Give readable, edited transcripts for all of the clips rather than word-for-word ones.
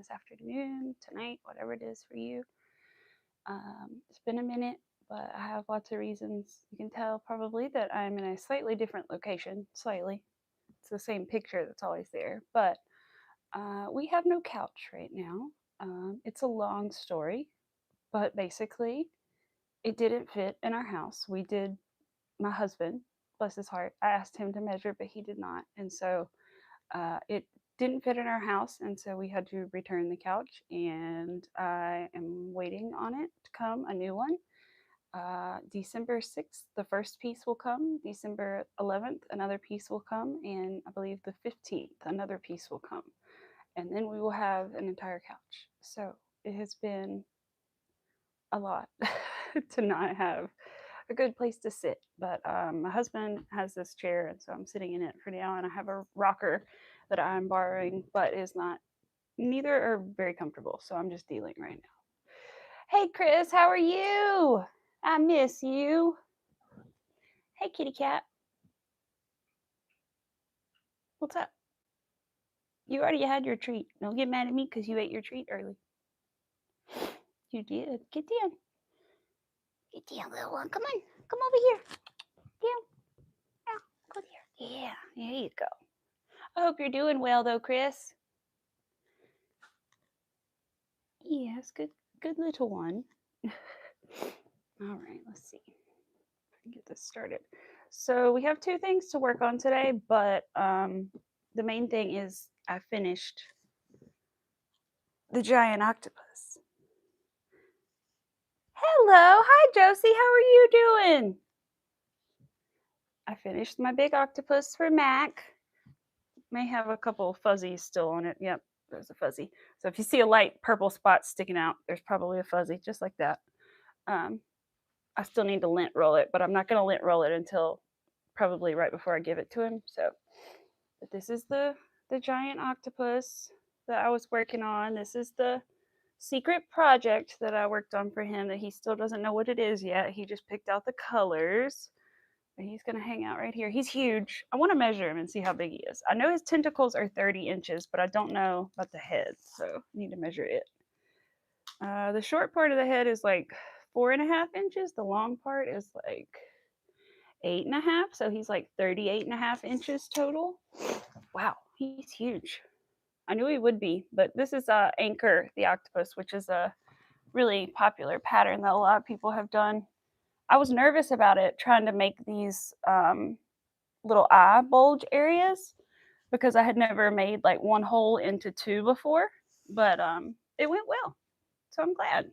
this afternoon, tonight, whatever it is for you. It's been a minute, but I have lots of reasons. You can tell probably that I'm in a slightly different location. Slightly. It's the same picture that's always there, but we have no couch right now. It's a long story, but basically, it didn't fit in our house. My husband, bless his heart, I asked him to measure, but he did not. And so it didn't fit in our house. And so we had to return the couch. And I am waiting on it to come, a new one. December 6th, the first piece will come. December 11th, another piece will come. And I believe the 15th, another piece will come. And then we will have an entire couch. So it has been a lot to not have a good place to sit. But my husband has this chair, and so I'm sitting in it for now. And I have a rocker that I'm borrowing, but neither are very comfortable. So I'm just dealing right now. Hey, Chris, how are you? I miss you. Hey, kitty cat. What's up? You already had your treat. Don't get mad at me because you ate your treat early. You did. Get down. Get down, little one. Come on. Come over here. Down. Down. Go there. Yeah. There you go. I hope you're doing well, though, Chris. Yes, good little one. All right, let's see. Get this started. So we have two things to work on today, but the main thing is I finished the giant octopus. Hello, hi Josie, how are you doing? I finished my big octopus for Mac. May have a couple of fuzzies still on it. Yep, there's a fuzzy. So if you see a light purple spot sticking out, there's probably a fuzzy, just like that. I still need to lint roll it, but I'm not going to lint roll it until probably right before I give it to him. So, but this is the giant octopus that I was working on. This is the secret project that I worked on for him that he still doesn't know what it is yet. He just picked out the colors. But he's going to hang out right here. He's huge. I want to measure him and see how big he is. I know his tentacles are 30 inches, but I don't know about the head, so I need to measure it. The short part of the head is like 4.5 inches. The long part is like 8.5. So he's like 38.5 inches total. Wow, he's huge. I knew he would be, but this is Anchor the octopus, which is a really popular pattern that a lot of people have done. I was nervous about it, trying to make these little eye bulge areas because I had never made like one hole into two before, but it went well. So I'm glad.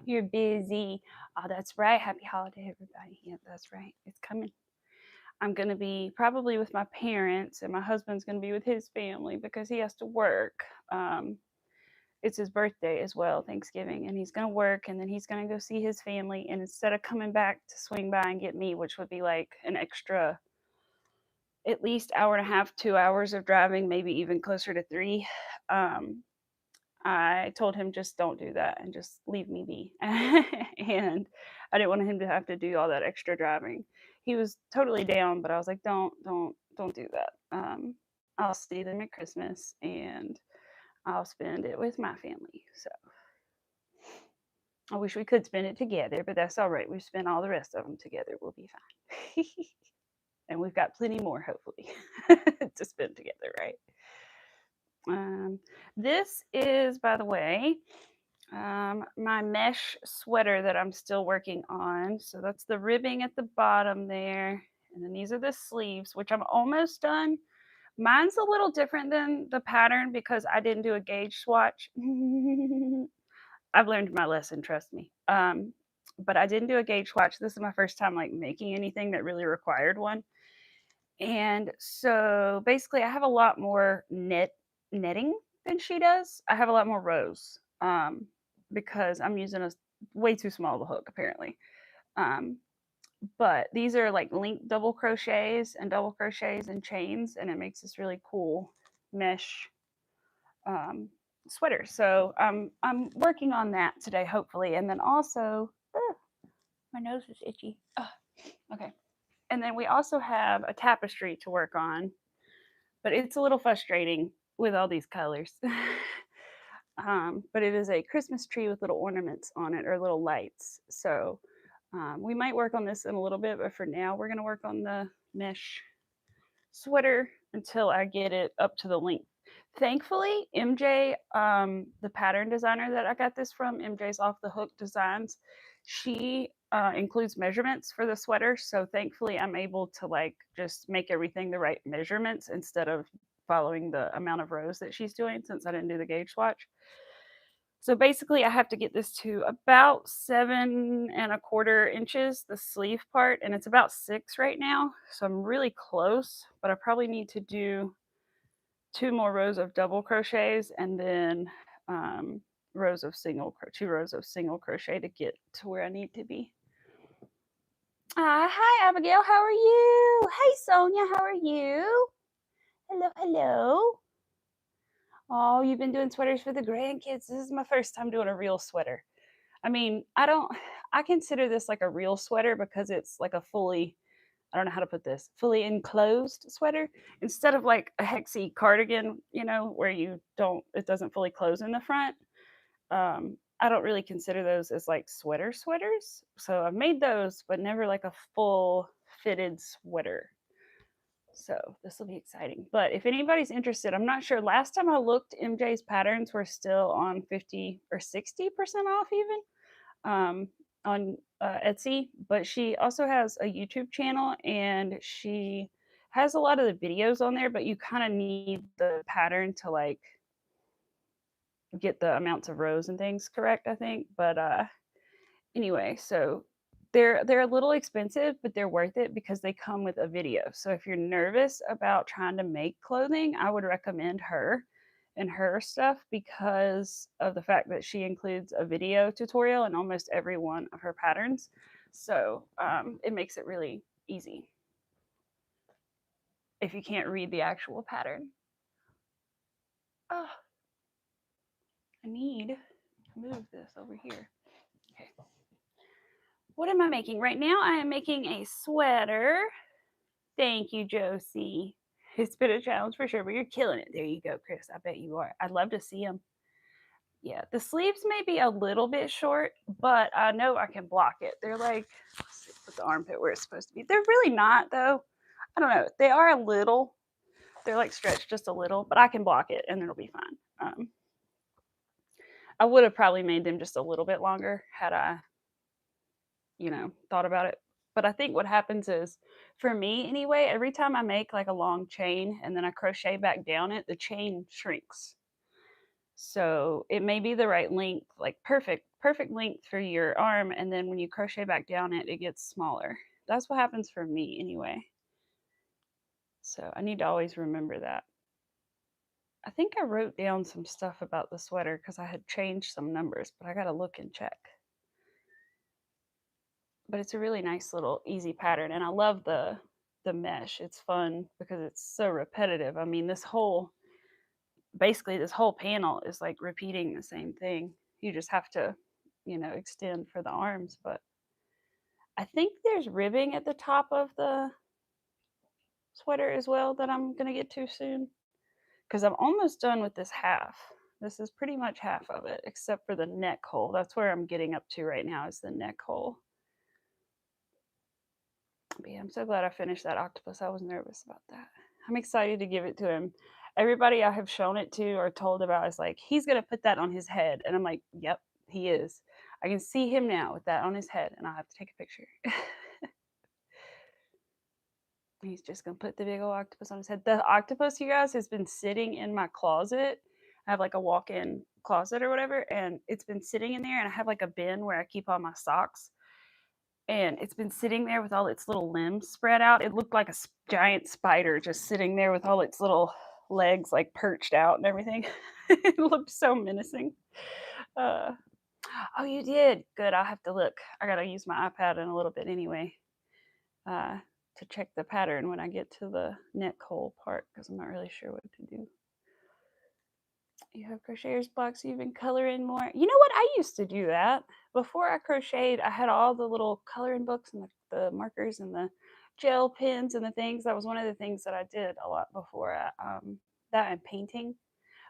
You're busy. Oh, that's right. Happy holiday, everybody. Yeah, that's right. It's coming. I'm going to be probably with my parents, and my husband's going to be with his family because he has to work. It's his birthday as well, Thanksgiving, and he's going to work, and then he's going to go see his family. And instead of coming back to swing by and get me, which would be like an extra at least hour and a half, 2 hours of driving, maybe even closer to 3, I told him just don't do that and just leave me be. And I didn't want him to have to do all that extra driving. He was totally down, but I was like, don't do that. I'll see them at Christmas and I'll spend it with my family. So I wish we could spend it together, but that's all right. We've spent all the rest of them together. We'll be fine. And we've got plenty more, hopefully, to spend together, right? This is, by the way, my mesh sweater that I'm still working on. So that's the ribbing at the bottom there. And then these are the sleeves, which I'm almost done. Mine's a little different than the pattern because I didn't do a gauge swatch. I've learned my lesson, trust me. But I didn't do a gauge swatch. This is my first time like making anything that really required one. And so basically I have a lot more netting than she does. I have a lot more rows because I'm using a way too small of a hook apparently. But these are like linked double crochets and chains, and it makes this really cool mesh sweater. So I'm working on that today, hopefully. And then also, my nose is itchy. Okay. And then we also have a tapestry to work on, but it's a little frustrating with all these colors. but it is a Christmas tree with little ornaments on it or little lights. So we might work on this in a little bit, but for now we're going to work on the mesh sweater until I get it up to the length. Thankfully, MJ, the pattern designer that I got this from, MJ's Off the Hook Designs, she includes measurements for the sweater. So thankfully, I'm able to like just make everything the right measurements instead of following the amount of rows that she's doing since I didn't do the gauge swatch. So basically, I have to get this to about 7¼ inches, the sleeve part, and it's about 6 right now. So I'm really close, but I probably need to do 2 more rows of double crochets and then 2 rows of single crochet to get to where I need to be. Hi, Abigail. How are you? Hey, Sonia. How are you? Hello, hello. Oh, you've been doing sweaters for the grandkids. This is my first time doing a real sweater. I mean, I consider this like a real sweater because it's like a fully, I don't know how to put this, fully enclosed sweater instead of like a hexy cardigan, where it doesn't fully close in the front. I don't really consider those as like sweaters. So I've made those, but never like a full fitted sweater. So this will be exciting. But if anybody's interested, I'm not sure. Last time I looked, MJ's patterns were still on 50 or 60% off even on Etsy. But she also has a YouTube channel and she has a lot of the videos on there, but you kind of need the pattern to like get the amounts of rows and things correct, I think. But anyway, so they're a little expensive, but they're worth it because they come with a video. So if you're nervous about trying to make clothing, I would recommend her and her stuff because of the fact that she includes a video tutorial in almost every one of her patterns. So it makes it really easy if you can't read the actual pattern. Oh, I need to move this over here. Okay. What am I making right now? I am making a sweater. Thank you, Josie. It's been a challenge for sure, but you're killing it. There you go, Chris. I bet you are. I'd love to see them. Yeah, the sleeves may be a little bit short, but I know I can block it. They're like, let's see, put the armpit where it's supposed to be. They're really not, though. I don't know. They are a little. They're like stretched just a little, but I can block it and it'll be fine. I would have probably made them just a little bit longer had I thought about it. But I think what happens is, for me anyway, every time I make like a long chain and then I crochet back down it, the chain shrinks. So it may be the right length, like perfect length for your arm, and then when you crochet back down it, it gets smaller. That's what happens for me anyway. So I need to always remember that. I think I wrote down some stuff about the sweater because I had changed some numbers, but I got to look and check. But it's a really nice little easy pattern, and I love the mesh. It's fun because it's so repetitive. I mean, this whole panel is like repeating the same thing. You just have to, extend for the arms. But I think there's ribbing at the top of the sweater as well that I'm gonna get to soon because I'm almost done with this half. This is pretty much half of it, except for the neck hole. That's where I'm getting up to right now, is the neck hole. But yeah, I'm so glad I finished that octopus. I was nervous about that. I'm excited to give it to him. Everybody I have shown it to or told about is like, he's going to put that on his head. And I'm like, yep, he is. I can see him now with that on his head, and I'll have to take a picture. He's just going to put the big old octopus on his head. The octopus, you guys, has been sitting in my closet. I have like a walk-in closet or whatever, and it's been sitting in there, and I have like a bin where I keep all my socks. And it's been sitting there with all its little limbs spread out. It looked like a giant spider just sitting there with all its little legs like perched out and everything. It looked so menacing. Oh, you did? Good. I'll have to look. I got to use my iPad in a little bit anyway to check the pattern when I get to the neck hole part because I'm not really sure what to do. You have crocheters blocks, so you've been coloring more. You know what? I used to do that. Before I crocheted, I had all the little coloring books and the markers and the gel pens and the things. That was one of the things that I did a lot before that and painting.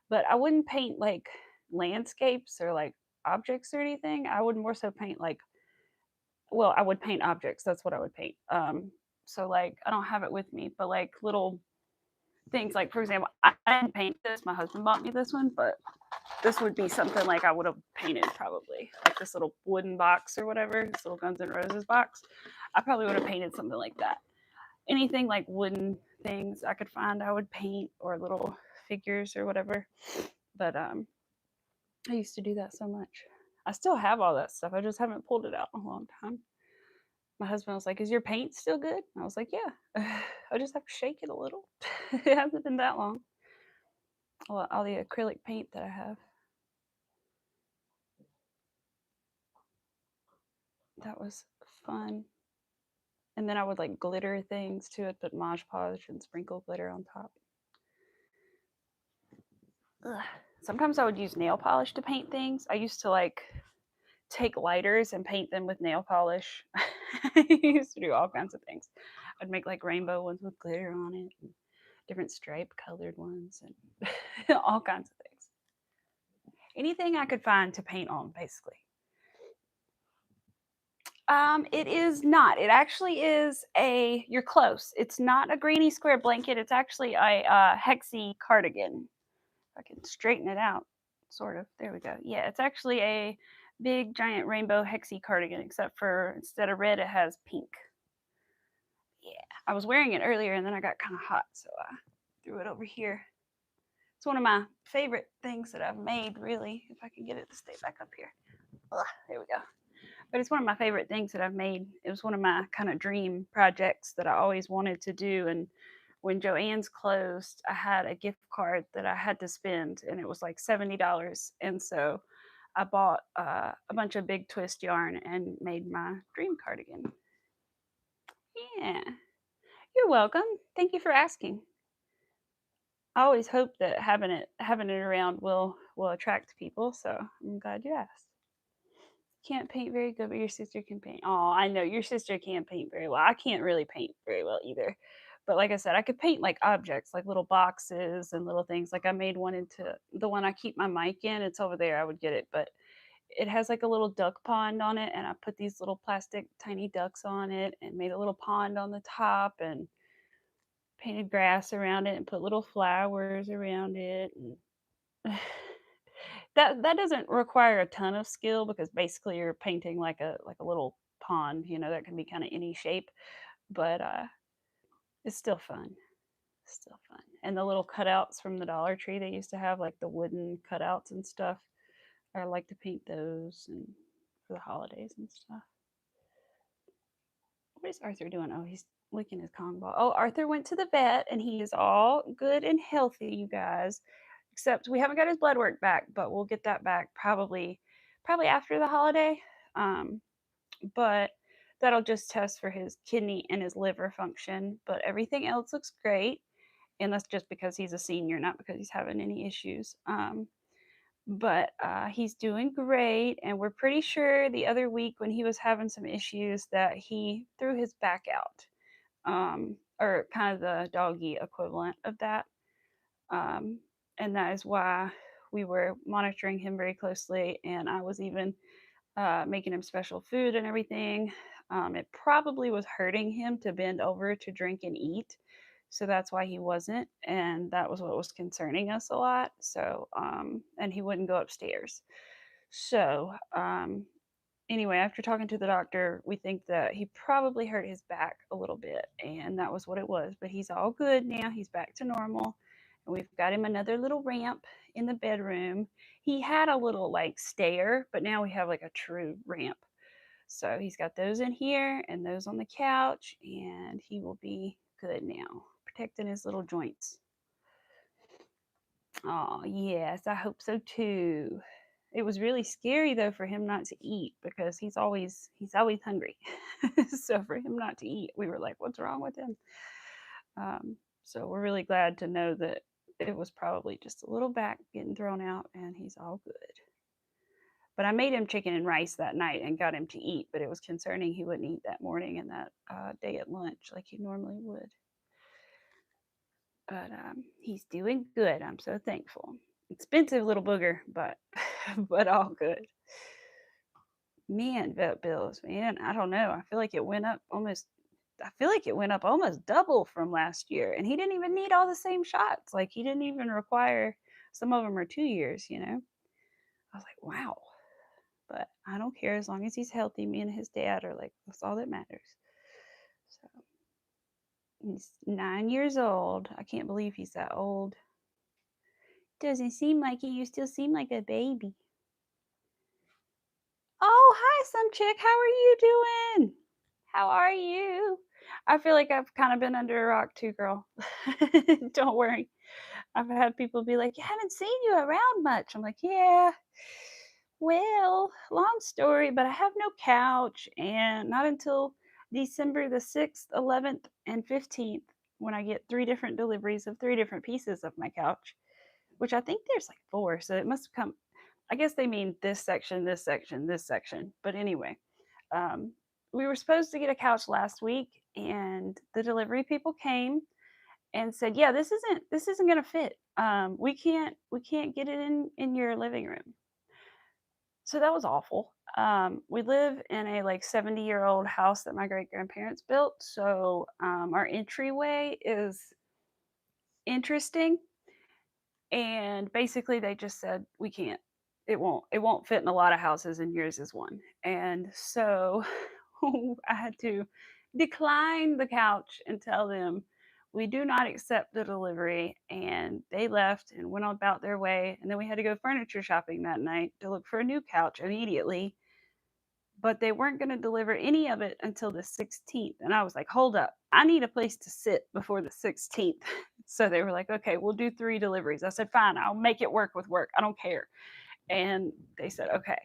But I wouldn't paint like landscapes or like objects or anything. I would more so paint like, well, I would paint objects. That's what I would paint. So like I don't have it with me, but like little things like, for example, I didn't paint this. My husband bought me this one, but this would be something like I would have painted probably, like this little wooden box or whatever, this little Guns N' Roses box. I probably would have painted something like that. Anything like wooden things I could find, I would paint, or little figures or whatever. But I used to do that so much. I still have all that stuff. I just haven't pulled it out in a long time. My husband was like, "Is your paint still good?" I was like, "Yeah." I just have to shake it a little. It hasn't been that long. All the acrylic paint that I have. That was fun. And then I would like glitter things too. I'd put Mod Podge and sprinkle glitter on top. Ugh. Sometimes I would use nail polish to paint things. I used to like take lighters and paint them with nail polish. I used to do all kinds of things. I'd make like rainbow ones with glitter on it, and different stripe colored ones, and all kinds of things. Anything I could find to paint on, basically. It is not. It actually is a. You're close. It's not a greeny square blanket. It's actually a hexy cardigan. If I can straighten it out, sort of. There we go. Yeah, it's actually a big giant rainbow hexy cardigan, except for instead of red, it has pink. Yeah, I was wearing it earlier and then I got kind of hot, so I threw it over here. It's one of my favorite things that I've made, really. If I can get it to stay back up here. Ugh, there we go. But it's one of my favorite things that I've made. It was one of my kind of dream projects that I always wanted to do. And when Joann's closed, I had a gift card that I had to spend, and it was like $70. And so I bought a bunch of big twist yarn and made my dream cardigan. Yeah, you're welcome. Thank you for asking. I always hope that having it around will attract people. So I'm glad you asked. Can't paint very good, but your sister can paint. Oh, I know your sister can paint very well. I can't really paint very well either. But like I said, I could paint like objects, like little boxes and little things. Like I made one into the one I keep my mic in. It's over there. I would get it, but it has like a little duck pond on it, and I put these little plastic tiny ducks on it and made a little pond on the top and painted grass around it and put little flowers around it. And that doesn't require a ton of skill because basically you're painting like a little pond, that can be kind of any shape, but it's still fun. Still fun. And the little cutouts from the Dollar Tree they used to have, like the wooden cutouts and stuff. I like to paint those and for the holidays and stuff. What is Arthur doing? Oh, he's licking his Kong ball. Oh, Arthur went to the vet and he is all good and healthy, you guys. Except we haven't got his blood work back, but we'll get that back probably after the holiday. Um, but that'll just test for his kidney and his liver function. But everything else looks great, and that's just because he's a senior, not because he's having any issues. But he's doing great, and we're pretty sure the other week when he was having some issues that he threw his back out, or kind of the doggy equivalent of that. Um, and that is why we were monitoring him very closely, and I was even making him special food and everything. It probably was hurting him to bend over to drink and eat, so that's why he wasn't, and that was what was concerning us a lot. So and he wouldn't go upstairs. So anyway, after talking to the doctor, we think that he probably hurt his back a little bit, and that was what it was. But he's all good now. He's back to normal. And we've got him another little ramp in the bedroom. He had a little like stair, but now we have like a true ramp. So he's got those in here and those on the couch, and he will be good now, protecting his little joints. Oh, yes, I hope so too. It was really scary though for him not to eat because he's always hungry. So for him not to eat, we were like, what's wrong with him? So we're really glad to know that it was probably just a little back getting thrown out and he's all good. But I made him chicken and rice that night and got him to eat, but it was concerning he wouldn't eat that morning and that day at lunch like he normally would. But he's doing good. I'm so thankful. Expensive little booger, but but all good. Man, vet bills, man, I don't know. I feel like it went up almost double from last year, and he didn't even need all the same shots. Like he didn't even require some of them are 2 years, you know. I was like, "Wow." But I don't care as long as he's healthy. Me and his dad are like that's all that matters. So, he's 9 years old. I can't believe he's that old. Doesn't seem like it. You still seem like a baby. Oh, hi, some chick. How are you doing? How are you? I feel like I've kind of been under a rock too, girl. Don't worry. I've had people be like, "You haven't seen you around much." I'm like, "Yeah, well, long story, but I have no couch, and not until December the 6th, 11th, and 15th when I get 3 different deliveries of 3 different pieces of my couch, which I think there's like 4, so it must come I guess they mean this section, this section, this section. But anyway, um, we were supposed to get a couch last week, and the delivery people came and said, "Yeah, this isn't going to fit. We can't get it in your living room." So that was awful. We live in a like 70-year-old house that my great grandparents built, so our entryway is interesting, and basically they just said we can't. It won't fit in a lot of houses, and yours is one. And so I had to decline the couch and tell them we do not accept the delivery, and they left and went about their way. And then we had to go furniture shopping that night to look for a new couch immediately, but they weren't going to deliver any of it until the 16th. And I was like, hold up, I need a place to sit before the 16th. So they were like, okay, we'll do 3 deliveries. I said, fine, I'll make it work with work. I don't care. And they said, okay.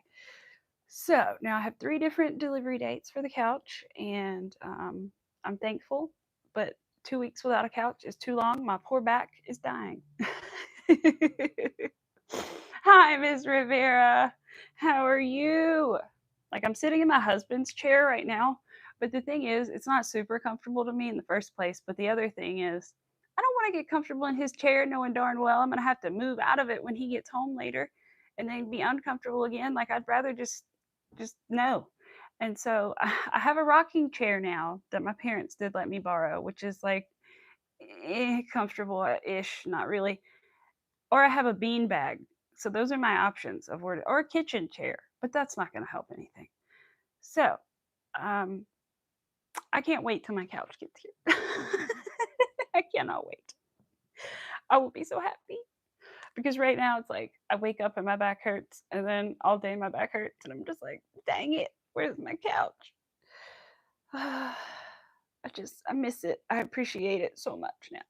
So now I have 3 different delivery dates for the couch, and I'm thankful, but 2 weeks without a couch is too long. My poor back is dying. Hi, Miss Rivera. How are you? Like, I'm sitting in my husband's chair right now, but the thing is, it's not super comfortable to me in the first place. But the other thing is, I don't want to get comfortable in his chair knowing darn well I'm going to have to move out of it when he gets home later and then be uncomfortable again. Like, I'd rather just no. And so I have a rocking chair now that my parents did let me borrow, which is like comfortable ish, not really. Or I have a bean bag. So those are my options of where to, or a kitchen chair, but that's not going to help anything. So um, I can't wait till my couch gets here. I cannot wait. I will be so happy because right now it's like I wake up and my back hurts, and then all day my back hurts, and I'm just like, dang it, where's my couch? I miss it. I appreciate it so much now.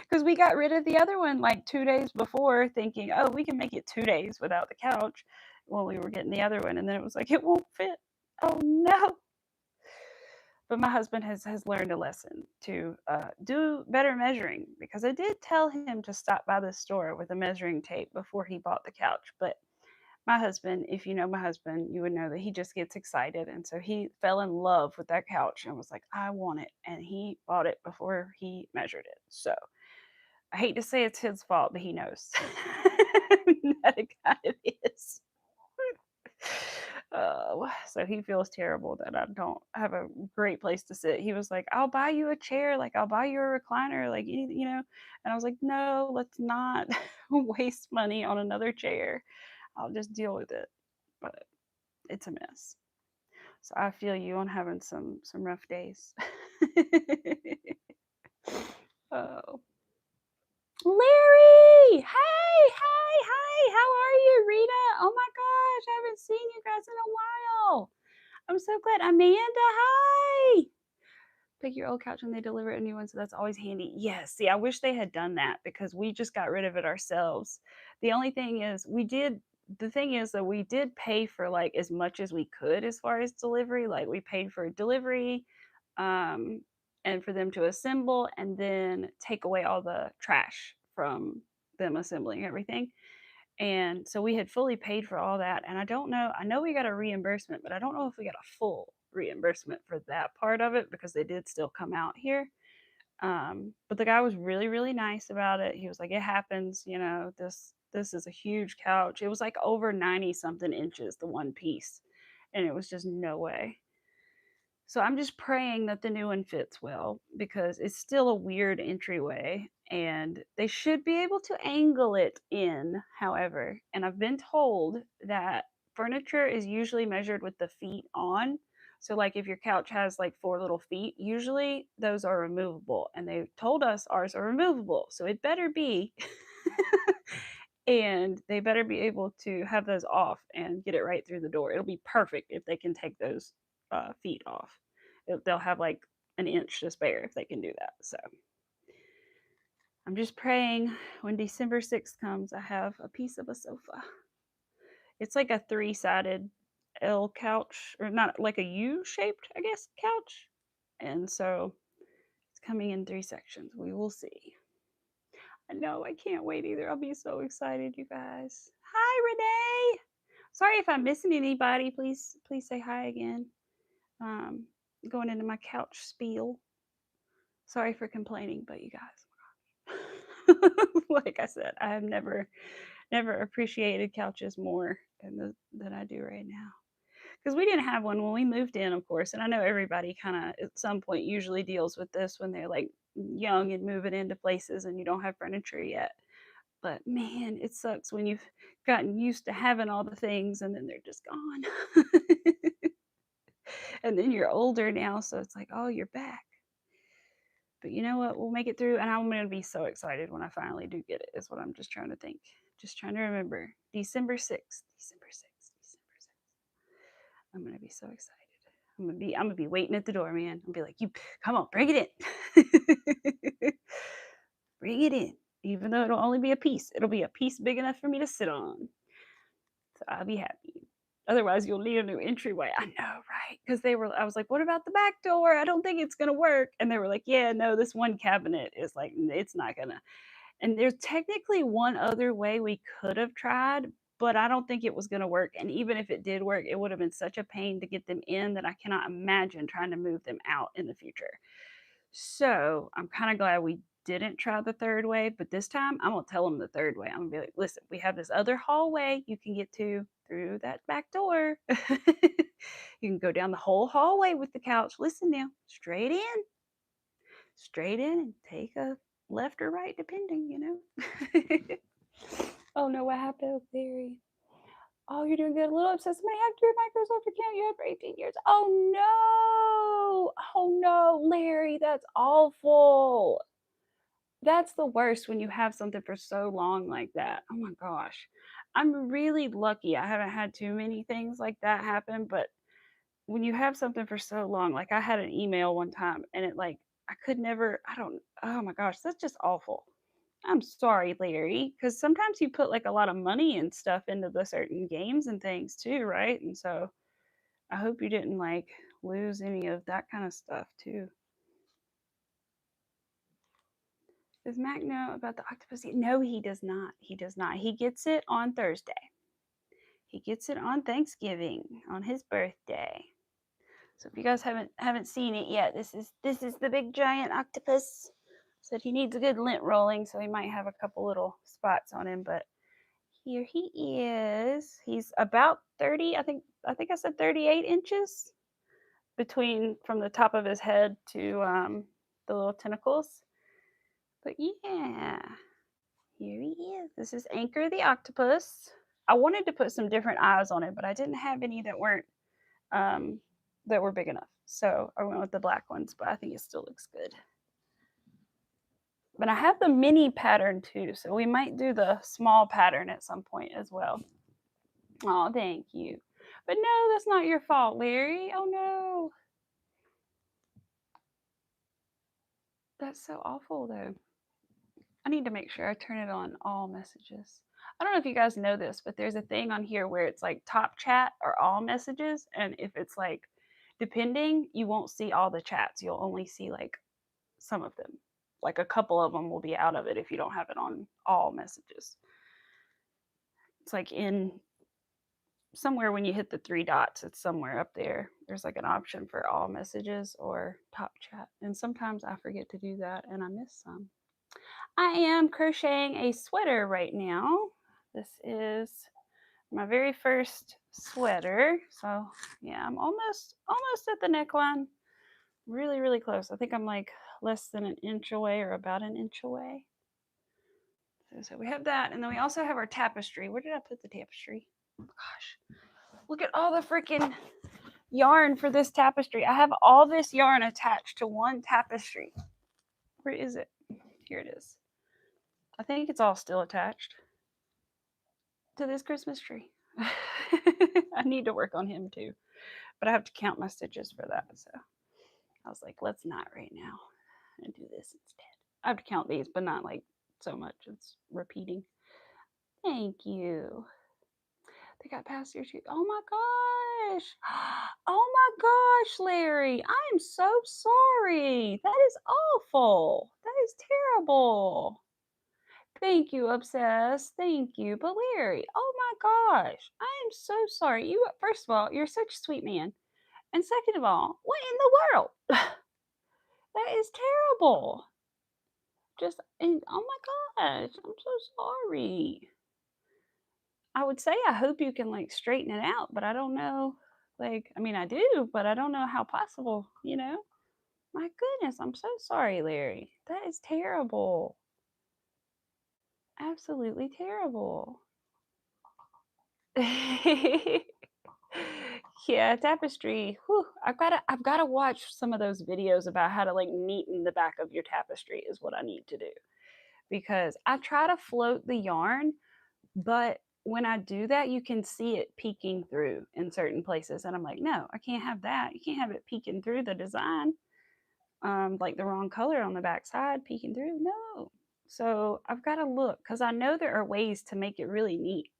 Because we got rid of the other one like 2 days before, thinking, oh, we can make it 2 days without the couch when we were getting the other one. And then it was like, it won't fit. Oh, no. But my husband has learned a lesson to do better measuring, because I did tell him to stop by the store with a measuring tape before he bought the couch. But my husband, if you know my husband, you would know that he just gets excited. And so he fell in love with that couch and was like, I want it. And he bought it before he measured it. So I hate to say it's his fault, but he knows that it kind of is. Oh, so he feels terrible that I don't have a great place to sit. He was like, I'll buy you a chair, like I'll buy you a recliner, like you know. And I was like, no, let's not waste money on another chair. I'll just deal with it. But it's a mess. So I feel you on having some rough days. Oh. Larry! Hey, hey, hey, how are you, Rita? Oh my gosh, I haven't seen you guys in a while. I'm so glad. Amanda, hi. Pick your old couch and they deliver a new one, so that's always handy. Yes, see, I wish they had done that because we just got rid of it ourselves. The only thing is, the thing is that we did pay for like as much as we could as far as delivery. Like we paid for delivery, um, and for them to assemble and then take away all the trash from them assembling everything. And so we had fully paid for all that. And I don't know, I know we got a reimbursement, but I don't know if we got a full reimbursement for that part of it because they did still come out here. But the guy was really, really nice about it. He was like, "It happens, this is a huge couch." It was like over 90 something inches, the one piece, and it was just no way. So I'm just praying that the new one fits well because it's still a weird entryway and they should be able to angle it in, however. And I've been told that furniture is usually measured with the feet on. So, like, if your couch has like four little feet, usually those are removable. And they told us ours are removable. So it better be. And they better be able to have those off and get it right through the door. It'll be perfect if they can take those feet off. They'll have like an inch to spare if they can do that. So I'm just praying when December 6th comes, I have a piece of a sofa. It's like a three-sided L couch, or not like a U shaped, I guess, couch. And so it's coming in three sections. We will see. I know, I can't wait either. I'll be so excited, you guys. Hi, Renee. Sorry if I'm missing anybody. Please say hi again. Um, Going into my couch spiel. Sorry for complaining, but you guys, like I said, I have never appreciated couches more than I do right now. Because we didn't have one when we moved in, of course, and I know everybody kind of at some point usually deals with this when they're like young and moving into places and you don't have furniture yet. But man, it sucks when you've gotten used to having all the things and then they're just gone. And then you're older now, so it's like, oh, you're back. But you know what? We'll make it through, and I'm gonna be so excited when I finally do get it. Is what I'm just trying to think. Just trying to remember. December 6th. December 6th. December 6th. I'm gonna be so excited. I'm gonna be waiting at the door, man. I'm gonna be like, you come on, bring it in. Bring it in. Even though it'll only be a piece. It'll be a piece big enough for me to sit on. So I'll be happy. Otherwise, you'll need a new entryway. I know, right? Because I was like, what about the back door? I don't think it's going to work. And they were like, yeah, no, this one cabinet is like, it's not going to. And there's technically one other way we could have tried, but I don't think it was going to work. And even if it did work, it would have been such a pain to get them in that I cannot imagine trying to move them out in the future. So I'm kind of glad we didn't try the third way, but this time I'm gonna tell them the third way. I'm gonna be like, listen, we have this other hallway you can get to through that back door. You can go down the whole hallway with the couch. Listen now, straight in, and take a left or right, depending. Oh no, what happened, Larry? Oh, you're doing good. A little upset. Somebody hacked your Microsoft account you had for 18 years. Oh no. Oh no, Larry, that's awful. That's the worst when you have something for so long like that. Oh my gosh. I'm really lucky. I haven't had too many things like that happen, but when you have something for so long, like I had an email one time and it like I could never, I don't, oh my gosh, that's just awful. I'm sorry, Larry, because sometimes you put like a lot of money and stuff into the certain games and things too, right? And so I hope you didn't like lose any of that kind of stuff too. Does Mac know about the octopus? No, he does not. He does not. He gets it on Thursday. He gets it on Thanksgiving, on his birthday. So if you guys haven't seen it yet, this is the big giant octopus. Said he needs a good lint rolling, so he might have a couple little spots on him, but here he is. He's about 30, I think I said 38 inches between from the top of his head to the little tentacles. But yeah, here he is. This is Anchor the octopus. I wanted to put some different eyes on it, but I didn't have any um, that were big enough. So I went with the black ones, but I think it still looks good. But I have the mini pattern too, so we might do the small pattern at some point as well. Oh, thank you. But no, that's not your fault, Larry. Oh no. That's so awful though. I need to make sure I turn it on all messages. I don't know if you guys know this, but there's a thing on here where it's like top chat or all messages. And if it's like depending, you won't see all the chats. You'll only see like some of them. Like a couple of them will be out of it if you don't have it on all messages. It's like in somewhere when you hit the 3 dots, it's somewhere up there. There's like an option for all messages or top chat. And sometimes I forget to do that and I miss some. I am crocheting a sweater right now. This is my very first sweater. So yeah, I'm almost at the neckline. Really, really close. I think I'm like less than an inch away or about an inch away. So we have that. And then we also have our tapestry. Where did I put the tapestry? Gosh, look at all the freaking yarn for this tapestry. I have all this yarn attached to one tapestry. Where is it? Here it is. I think it's all still attached to this Christmas tree. I need to work on him too, but I have to count my stitches for that. So I was like, let's not right now and do this instead. I have to count these, but not like so much. It's repeating. Thank you. They got past your too. Oh my gosh. Oh my gosh, Larry. I am so sorry. That is awful. That is terrible. Thank you, Obsessed. Thank you. But Larry, oh my gosh. I am so sorry. You, first of all, you're such a sweet man. And second of all, what in the world? That is terrible. Just, and oh my gosh, I'm so sorry. I would say I hope you can like straighten it out, but I don't know. Like, I mean, I do, but I don't know how possible, you know? My goodness, I'm so sorry, Larry. That is terrible. Absolutely terrible. Yeah, tapestry. Whew, I've gotta watch some of those videos about how to like neaten the back of your tapestry is what I need to do. Because I try to float the yarn, but when I do that, you can see it peeking through in certain places. And I'm like, no, I can't have that. You can't have it peeking through the design, like the wrong color on the back side peeking through. No. So I've got to look because I know there are ways to make it really neat.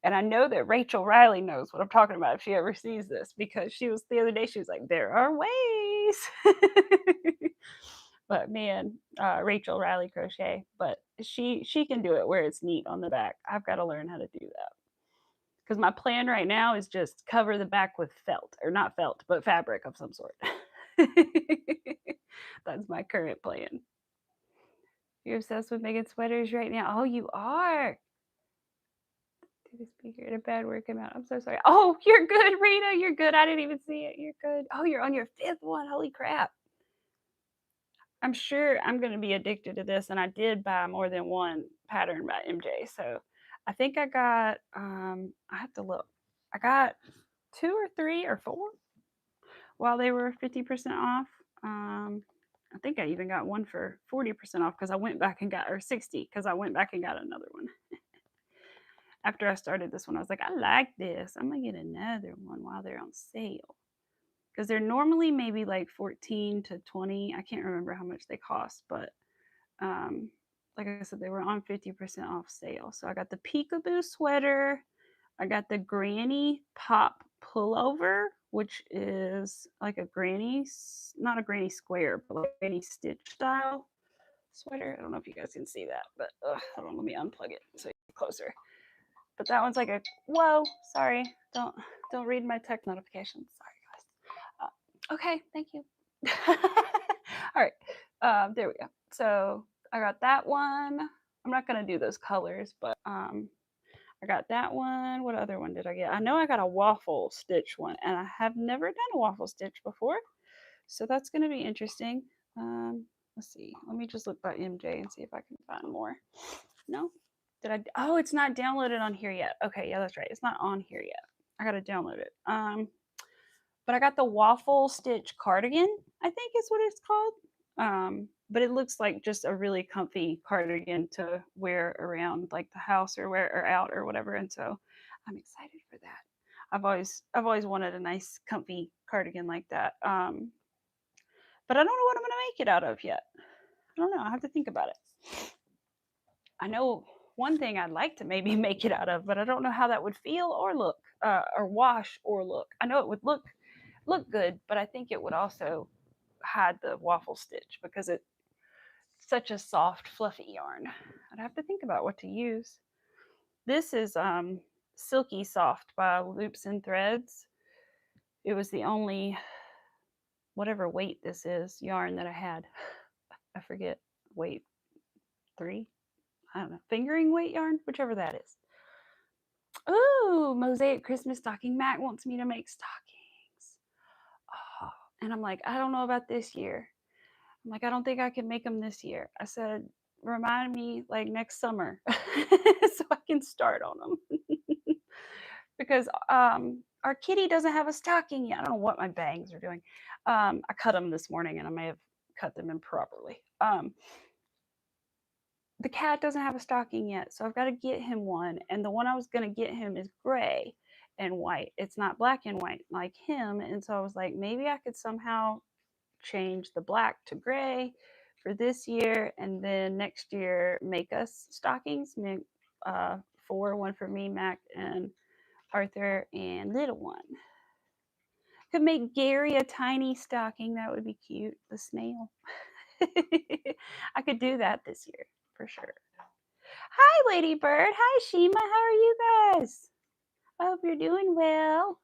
And I know that Rachel Riley knows what I'm talking about if she ever sees this because she was the other day, she was like, there are ways. But man, Rachel Riley Crochet, but she can do it where it's neat on the back. I've got to learn how to do that because my plan right now is just cover the back with felt or not felt, but fabric of some sort. That's my current plan. You're obsessed with making sweaters right now. Oh, you are. To the speaker in a bad word came out. I'm so sorry. Oh, you're good, Rita. You're good. I didn't even see it. You're good. Oh, you're on your 5th one. Holy crap. I'm sure I'm going to be addicted to this. And I did buy more than one pattern by MJ. So I think I got, I have to look. I got 2 or 3 or 4 while they were 50% off. I think I even got one for 40% off because I went back and got, or 60 because I went back and got another one. After I started this one, I was like, I like this. I'm going to get another one while they're on sale. Because they're normally maybe like 14 to 20. I can't remember how much they cost, but like I said, they were on 50% off sale. So I got the peekaboo sweater. I got the granny pop pullover, which is like a granny, not a granny square, but like a granny stitch style sweater. I don't know if you guys can see that, but hold on, let me unplug it so you get closer. But that one's like a, whoa, sorry, don't read my text notifications. Sorry, guys. Okay, thank you. All right, there we go. So I got that one. I'm not gonna do those colors, but I got that one. What other one did I get? I know I got a waffle stitch one, and I have never done a waffle stitch before, so that's gonna be interesting. Let's see. Let me just look by MJ and see if I can find more. No, did I? Oh, it's not downloaded on here yet. Okay, yeah, that's right. It's not on here yet. I gotta download it. But I got the waffle stitch cardigan, I think is what it's called. But it looks like just a really comfy cardigan to wear around like the house or wear or out or whatever. And so I'm excited for that. I've always wanted a nice comfy cardigan like that. But I don't know what I'm gonna make it out of yet. I don't know. I have to think about it. I know one thing I'd like to maybe make it out of, but I don't know how that would feel or look, or wash or look. I know it would look good, but I think it would also hide the waffle stitch because it's such a soft, fluffy yarn. I'd have to think about what to use. This is Silky Soft by Loops and Threads. It was the only, whatever weight this is, yarn that I had. I forget, weight 3? I don't know. Fingering weight yarn, whichever that is. Ooh, Mosaic Christmas Stocking. Mac wants me to make stockings. Oh, and I'm like, I don't know about this year. I'm like, I don't think I can make them this year. I said, remind me like next summer so I can start on them. Because our kitty doesn't have a stocking yet. I don't know what my bangs are doing. I cut them this morning and I may have cut them improperly. The cat doesn't have a stocking yet, so I've got to get him one. And the one I was going to get him is gray and white. It's not black and white like him. And so I was like, maybe I could somehow change the black to gray for this year, and then next year make us stockings. Make 4, one for me, Mac, and Arthur, and little one. Could make Gary a tiny stocking. That would be cute. The snail. I could do that this year for sure. Hi, Lady Bird. Hi, Shima. How are you guys? I hope you're doing well.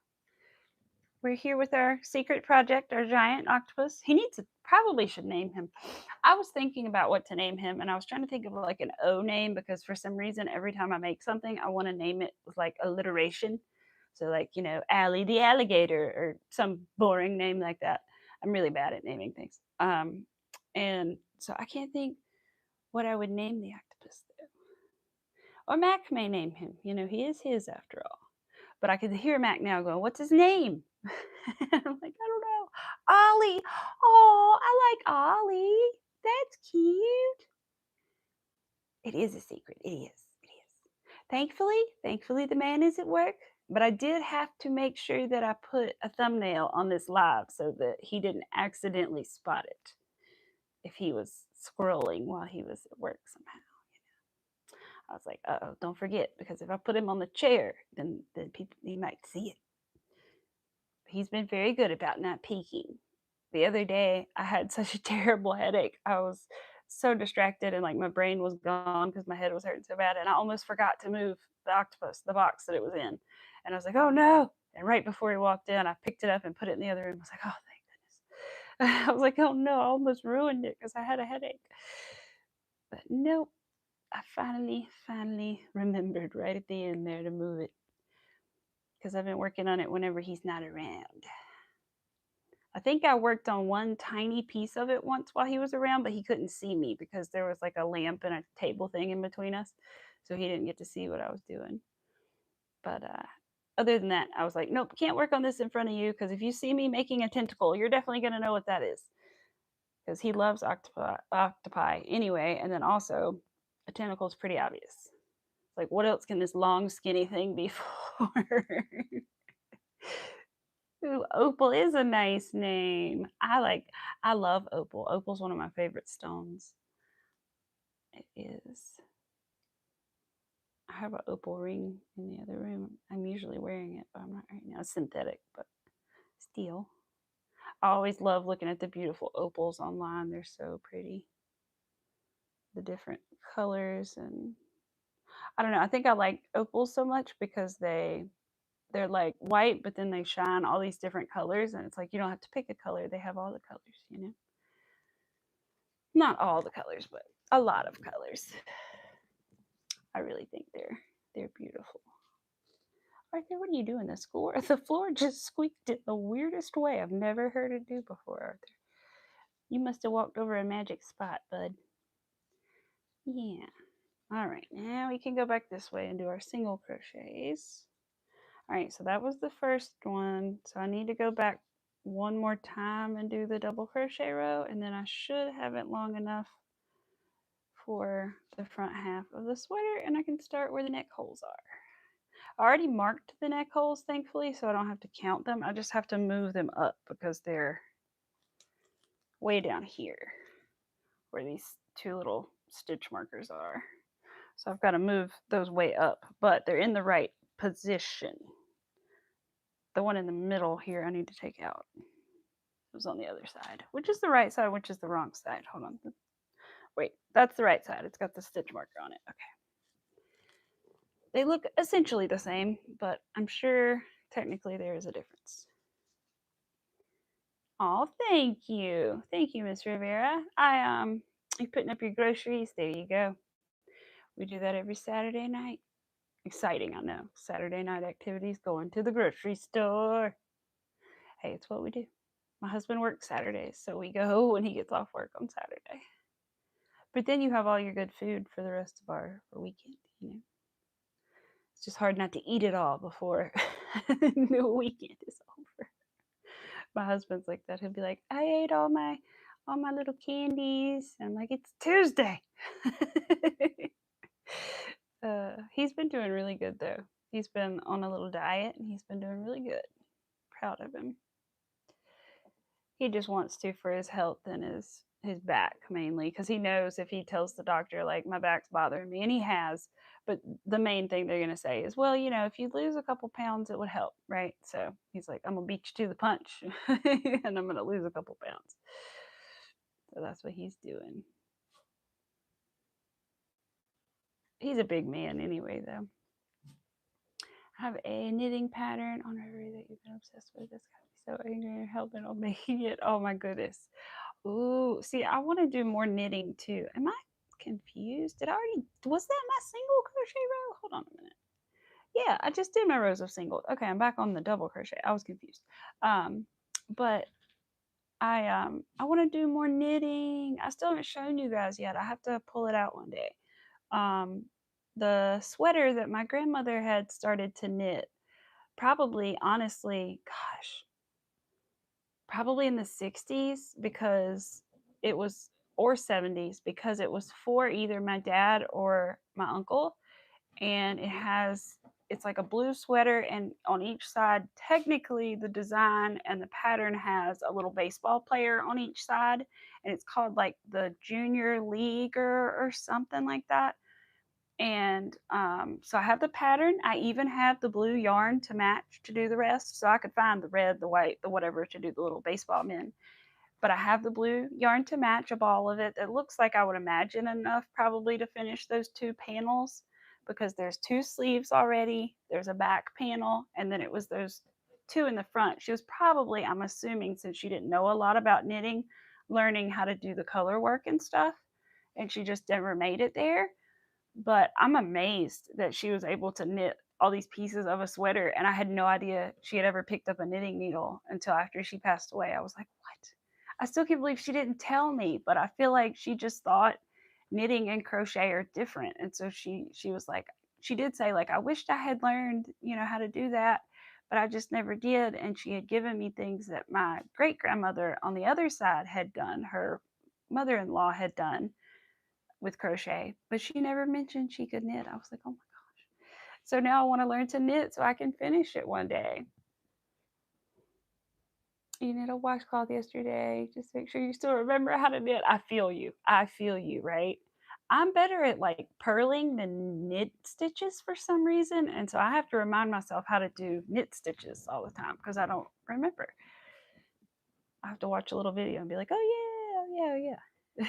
We're here with our secret project, our giant octopus. He needs to, probably should name him. I was thinking about what to name him, and I was trying to think of like an O name because for some reason, every time I make something, I want to name it with like alliteration. So, like, you know, Allie the alligator or some boring name like that. I'm really bad at naming things. And so I can't think what I would name the octopus though. Or Mac may name him. You know, he is his after all. But I could hear Mac now going, "What's his name?" I'm like, "I don't know. Ollie. Oh, I like Ollie. That's cute." It is a secret. It is. It is. Thankfully, the man is at work. But I did have to make sure that I put a thumbnail on this live so that he didn't accidentally spot it if he was scrolling while he was at work somehow. I was like, "Uh-oh, don't forget, because if I put him on the chair, then people, he might see it." He's been very good about not peeking. The other day, I had such a terrible headache. I was so distracted and like my brain was gone because my head was hurting so bad, and I almost forgot to move the octopus, the box that it was in. And I was like, "Oh no." And right before he walked in, I picked it up and put it in the other room. I was like, "Oh, thank goodness." I was like, "Oh no, I almost ruined it because I had a headache." But nope. I finally remembered right at the end there to move it because I've been working on it whenever he's not around. I think I worked on one tiny piece of it once while he was around, but he couldn't see me because there was like a lamp and a table thing in between us. So he didn't get to see what I was doing. But other than that, I was like, "Nope, can't work on this in front of you because if you see me making a tentacle, you're definitely going to know what that is." Because he loves octopi anyway. And then also, a tentacle is pretty obvious. Like, what else can this long, skinny thing be for? Ooh, Opal is a nice name. I love Opal. Opal's one of my favorite stones. It is. I have an opal ring in the other room. I'm usually wearing it, but I'm not right now. It's synthetic, but steel. I always love looking at the beautiful opals online. They're so pretty. The different colors, and I don't know. I think I like opals so much because they're like white, but then they shine all these different colors, and it's like you don't have to pick a color. They have all the colors, you know. Not all the colors, but a lot of colors. I really think they're beautiful. Arthur, what are you doing? The floor just squeaked in the weirdest way I've never heard it do before, Arthur. You must have walked over a magic spot, bud. Yeah. All right, now we can go back this way and do our single crochets. All right, so that was the first one. So I need to go back one more time and do the double crochet row, and then I should have it long enough for the front half of the sweater, and I can start where the neck holes are. I already marked the neck holes, thankfully, so I don't have to count them. I just have to move them up because they're way down here where these two little stitch markers are. So I've got to move those way up, but they're in the right position. The one in the middle here I need to take out. It was on the other side. Which is the right side, which is the wrong side? Hold on. Wait, that's the right side. It's got the stitch marker on it. Okay. They look essentially the same, but I'm sure technically there is a difference. Oh, thank you. Thank you, Miss Rivera. You putting up your groceries? There you go. We do that every Saturday night. Exciting, I know. Saturday night activities, going to the grocery store. Hey, it's what we do. My husband works Saturdays, so we go when he gets off work on Saturday. But then you have all your good food for the rest of our weekend, you know. It's just hard not to eat it all before the weekend is over. My husband's like that. He'll be like, I ate all my little candies. I'm like, it's Tuesday. He's been doing really good though. He's been on a little diet and he's been doing really good. Proud of him. He just wants to for his health and his back mainly, because he knows if he tells the doctor like my back's bothering me, and he has, but the main thing they're going to say is, well, you know, if you lose a couple pounds it would help, right? So he's like, I'm gonna beat you to the punch and I'm gonna lose a couple pounds. So that's what he's doing. He's a big man anyway though. I have a knitting pattern on Ravelry that you've been obsessed with. It's got me so angry and helping on making it. Oh my goodness. Ooh, see, I want to do more knitting too. Am I confused? Was that my single crochet row? Hold on a minute. Yeah, I just did my rows of single. Okay, I'm back on the double crochet. I was confused. But I want to do more knitting. I still haven't shown you guys yet. I have to pull it out one day. The sweater that my grandmother had started to knit, probably honestly, gosh, probably in the 60s, because it was, or 70s, because it was for either my dad or my uncle. And it's like a blue sweater, and on each side, technically the design and the pattern has a little baseball player on each side, and it's called like the Junior League or something like that. And so I have the pattern. I even have the blue yarn to match to do the rest, so I could find the red, the white, the whatever to do the little baseball men. But I have the blue yarn to match a ball of it. It looks like I would imagine enough probably to finish those 2 panels, because there's 2 sleeves already. There's a back panel, and then it was those 2 in the front. She was probably, I'm assuming, since she didn't know a lot about knitting, learning how to do the color work and stuff, and she just never made it there. But I'm amazed that she was able to knit all these pieces of a sweater, and I had no idea she had ever picked up a knitting needle until after she passed away. I was like, what? I still can't believe she didn't tell me, but I feel like she just thought knitting and crochet are different. And so she was like, she did say like, I wished I had learned, you know, how to do that, but I just never did. And she had given me things that my great grandmother on the other side had done, her mother-in-law had done with crochet, but she never mentioned she could knit. I was like, oh my gosh. So now I want to learn to knit so I can finish it one day. You knit a washcloth yesterday. Just make sure you still remember how to knit. I feel you. I feel you, right? I'm better at like purling than knit stitches for some reason. And so I have to remind myself how to do knit stitches all the time because I don't remember. I have to watch a little video and be like, oh yeah.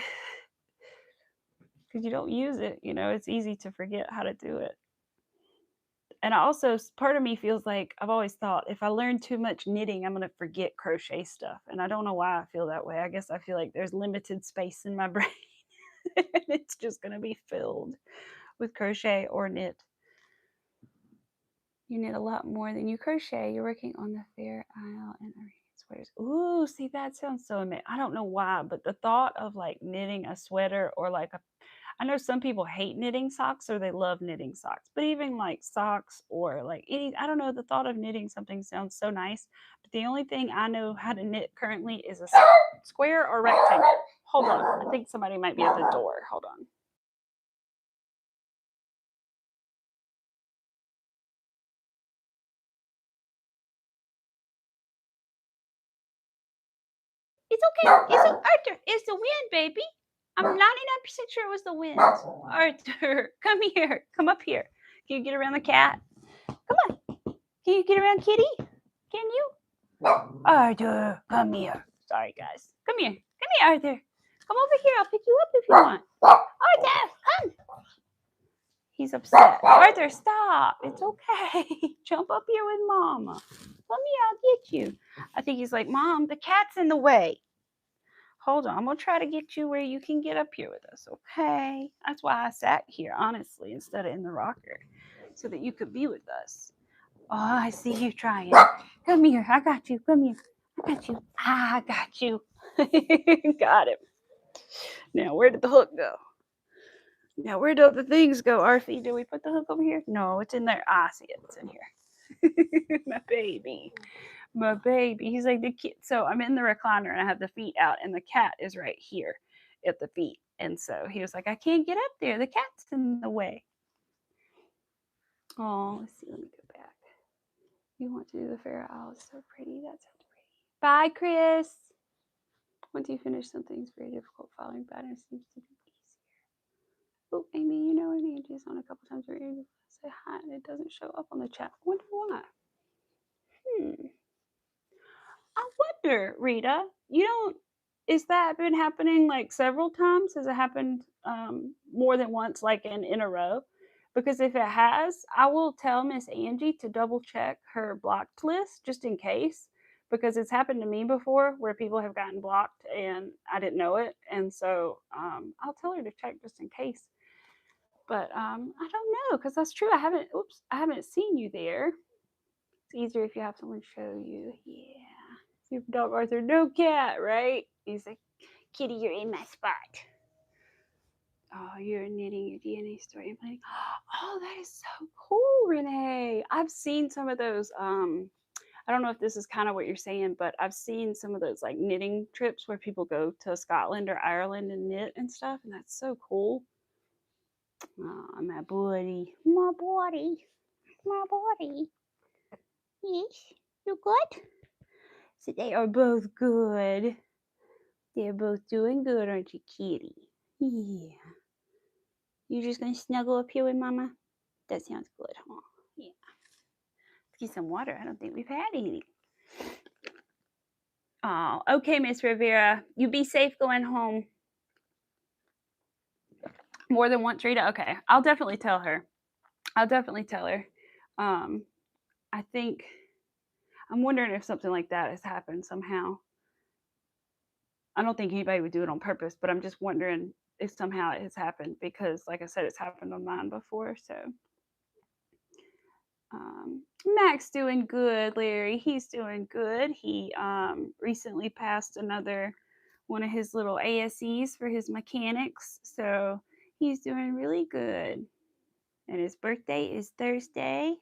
Because you don't use it, you know, it's easy to forget how to do it. And I also, part of me feels like I've always thought if I learn too much knitting, I'm going to forget crochet stuff. And I don't know why I feel that way. I guess I feel like there's limited space in my brain. And it's just going to be filled with crochet or knit. You knit a lot more than you crochet. You're working on the Fair Isle and sweaters. Ooh, see, that sounds so amazing. I don't know why, but the thought of like knitting a sweater or like I know some people hate knitting socks or they love knitting socks, but even like socks or like I don't know, the thought of knitting something sounds so nice. But the only thing I know how to knit currently is a square or rectangle. Hold on. I think somebody might be at the door. Hold on. It's okay. It's Arthur. It's the wind, baby. I'm 99% sure it was the wind. Arthur, come here. Come up here. Can you get around the cat? Come on. Can you get around Kitty? Can you? Arthur, come here. Sorry, guys. Come here. Come here, Arthur. Come over here. I'll pick you up if you want. Arthur, come. He's upset. Arthur, stop. It's okay. Jump up here with Mama. Let me out get you. I think he's like, Mom, the cat's in the way. Hold on. I'm going to try to get you where you can get up here with us, okay? That's why I sat here, honestly, instead of in the rocker, so that you could be with us. Oh, I see you trying. Come here. I got you. Come here. I got you. I got you. Got him. Now, where did the hook go? Now, where do the things go, Arthie? Did we put the hook over here? No, it's in there. I see it. It's in here. My baby. My baby. He's like the kid. So I'm in the recliner and I have the feet out and the cat is right here at the feet. And so he was like, I can't get up there. The cat's in the way. Oh, let's see. Let me go back. You want to do the Fair Isle? It's so pretty. That's so pretty. Bye, Chris. Once you finish something, it's very difficult. Following patterns seems to be easier. Oh, Amy, you know, Angie's on a couple times where you say hi and it doesn't show up on the chat. I wonder why. I wonder, Rita, is that been happening like several times? Has it happened more than once, like in a row? Because if it has, I will tell Miss Angie to double check her blocked list just in case, because it's happened to me before where people have gotten blocked and I didn't know it. And so I'll tell her to check just in case. But I don't know, because that's true. I haven't seen you there. It's easier if you have someone show you. Yeah. Super dog Arthur, no cat, right? He's like, Kitty, you're in my spot. Oh, you're knitting your DNA story and planning. Oh, that is so cool, Renee. I've seen some of those. I don't know if this is kind of what you're saying, but I've seen some of those like knitting trips where people go to Scotland or Ireland and knit and stuff, and that's so cool. Oh, my buddy. My buddy. My buddy. Yes, you good? So they are both good. They're both doing good, aren't you, Kitty? Yeah. You just gonna snuggle up here with Mama? That sounds good, huh? Yeah. Let's get some water. I don't think we've had any. Oh, okay, Miss Rivera. You be safe going home. More than once, Rita? Okay. I'll definitely tell her. I think I'm wondering if something like that has happened somehow. I don't think anybody would do it on purpose, but I'm just wondering if somehow it has happened because, like I said, it's happened on mine before. So, Mac's doing good, Larry. He's doing good. He recently passed another one of his little ASEs for his mechanics, so he's doing really good. And his birthday is Thursday.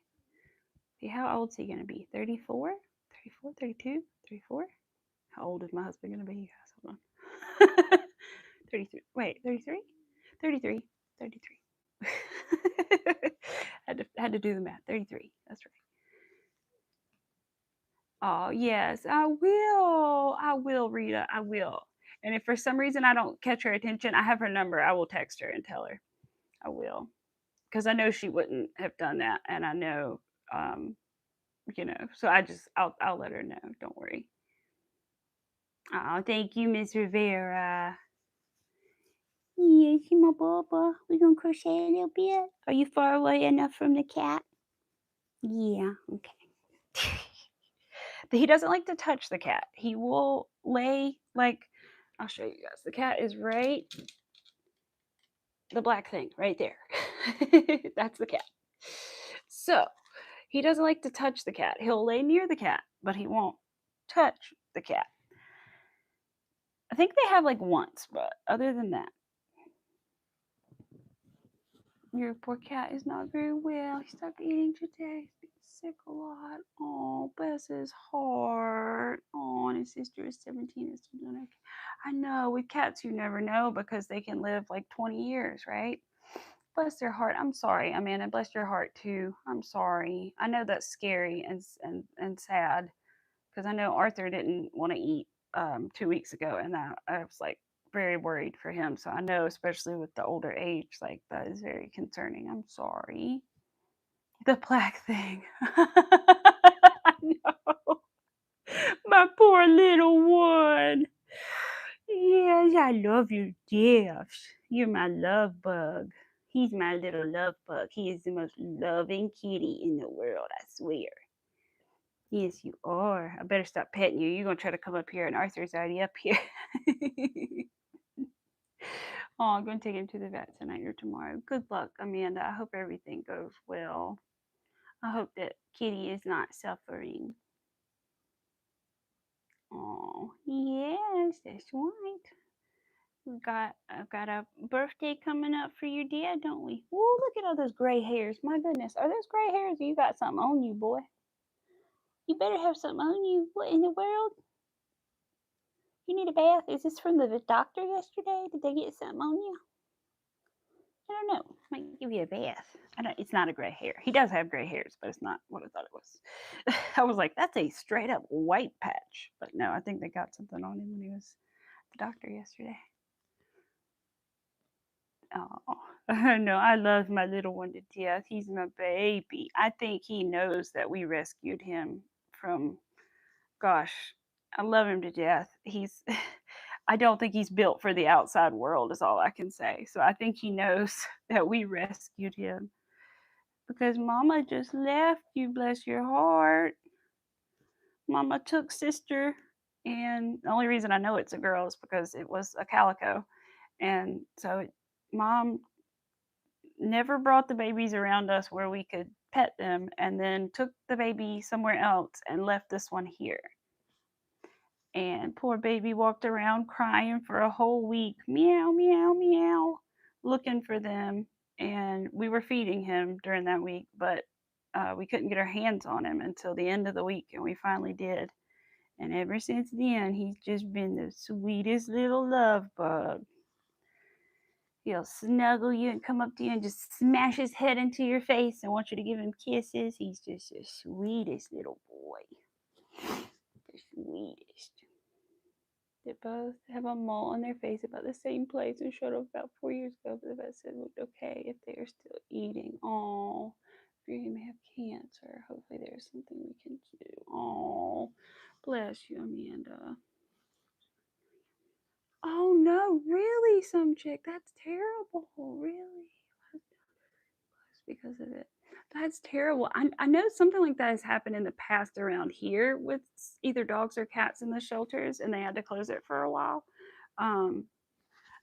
See, how old is he going to be? 34? 34, 32, 34? How old is my husband going to be? You guys, hold on. 33. Wait, 33? 33. 33. had to do the math. 33. That's right. Oh, yes, I will. I will, Rita. I will. And if for some reason I don't catch her attention, I have her number. I will text her and tell her. I will. Because I know she wouldn't have done that. And I know, so I'll let her know. Don't worry. Oh, thank you, Miss Rivera. Yes, my baba. We gonna crochet a little bit. Are you far away enough from the cat? Yeah, okay. He doesn't like to touch the cat. He will lay I'll show you guys. The cat is right, the black thing right there. That's the cat. So he doesn't like to touch the cat. He'll lay near the cat, but he won't touch the cat. I think they have like once, but other than that, your poor cat is not very well. He stopped eating today. He's been sick a lot. Oh, bless his heart. Oh, and his sister is 17 and still doing okay. I know, with cats you never know because they can live like 20 years, right? Bless their heart. I'm sorry, Amanda. Bless your heart too. I'm sorry. I know that's scary and sad because I know Arthur didn't want to eat 2 weeks ago, and I was like very worried for him. So I know, especially with the older age, like that is very concerning. I'm sorry. The black thing. I know. My poor little one. Yes, I love your gifts. You're my love bug. He's my little love bug. He is the most loving kitty in the world, I swear. Yes, you are. I better stop petting you. You're gonna try to come up here, and Arthur's already up here. Oh, I'm gonna take him to the vet tonight or tomorrow. Good luck, Amanda. I hope everything goes well. I hope that Kitty is not suffering. Oh, yes, that's right. I've got a birthday coming up for your dad, don't we? Ooh, look at all those gray hairs. My goodness, are those gray hairs? Or you got something on you, boy? You better have something on you. What in the world? You need a bath? Is this from the doctor yesterday? Did they get something on you? I don't know. Might give you a bath. I don't. It's not a gray hair. He does have gray hairs, but it's not what I thought it was. I was like, that's a straight up white patch. But no, I think they got something on him when he was at the doctor yesterday. Oh, no, I love my little one to death. He's my baby. I think he knows that we rescued him from, gosh, I love him to death. I don't think he's built for the outside world, is all I can say. So I think he knows that we rescued him because Mama just left you, bless your heart. Mama took sister, and the only reason I know it's a girl is because it was a calico. And so Mom never brought the babies around us where we could pet them, and then took the baby somewhere else and left this one here. And poor baby walked around crying for a whole week, meow, meow, meow, looking for them. And we were feeding him during that week, but we couldn't get our hands on him until the end of the week, and we finally did. And ever since then, he's just been the sweetest little love bug. He'll snuggle you and come up to you and just smash his head into your face and want you to give him kisses. He's just the sweetest little boy. The sweetest. They both have a mole on their face about the same place and showed up about 4 years ago, but the vet said it looked okay if they are still eating. Oh, you may have cancer. Hopefully there's something we can do. Oh, bless you, Amanda. Oh no, really, some chick. That's terrible. Really. Because of it. That's terrible. I know something like that has happened in the past around here with either dogs or cats in the shelters, and they had to close it for a while. Um,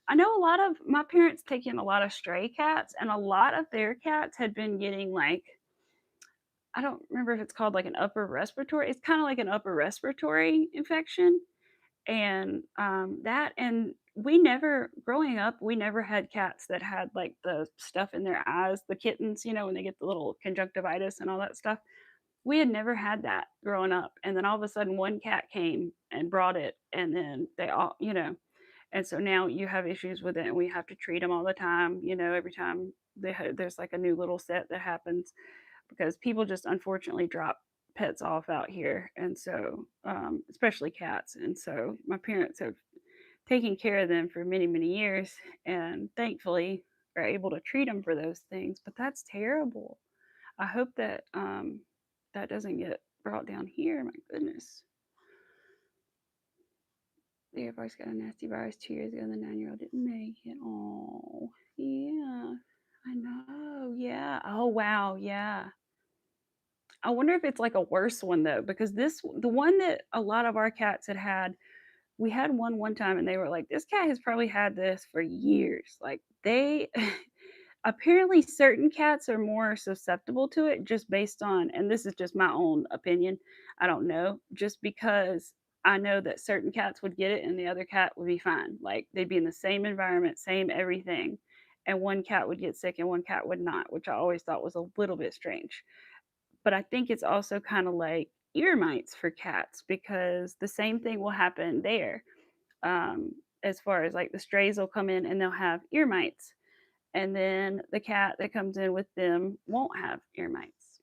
I know a lot of my parents take in a lot of stray cats, and a lot of their cats had been getting like, I don't remember if it's called like an upper respiratory. It's kind of like an upper respiratory infection, and that and we never growing up we never had cats that had like the stuff in their eyes, the kittens, when they get the little conjunctivitis and all that stuff. We had never had that growing up, and then all of a sudden one cat came and brought it, and then they all, and so now you have issues with it, and we have to treat them all the time, every time there's like a new little set that happens, because people just unfortunately drop pets off out here. And so especially cats, and so my parents have taken care of them for many, many years, and thankfully are able to treat them for those things. But that's terrible. I hope that that doesn't get brought down here. My goodness. The advice got a nasty virus 2 years ago, and the 9-year-old didn't make it. Oh, yeah. I know. Yeah. Oh, wow. Yeah. I wonder if it's like a worse one though, because the one that a lot of our cats had, we had one time, and they were like, this cat has probably had this for years. Like they apparently certain cats are more susceptible to it just based on, and this is just my own opinion. I don't know, just because I know that certain cats would get it and the other cat would be fine. Like they'd be in the same environment, same everything, and one cat would get sick and one cat would not, which I always thought was a little bit strange. But I think it's also kind of like ear mites for cats, because the same thing will happen there. Um, as far as like the strays will come in and they'll have ear mites, and then the cat that comes in with them won't have ear mites.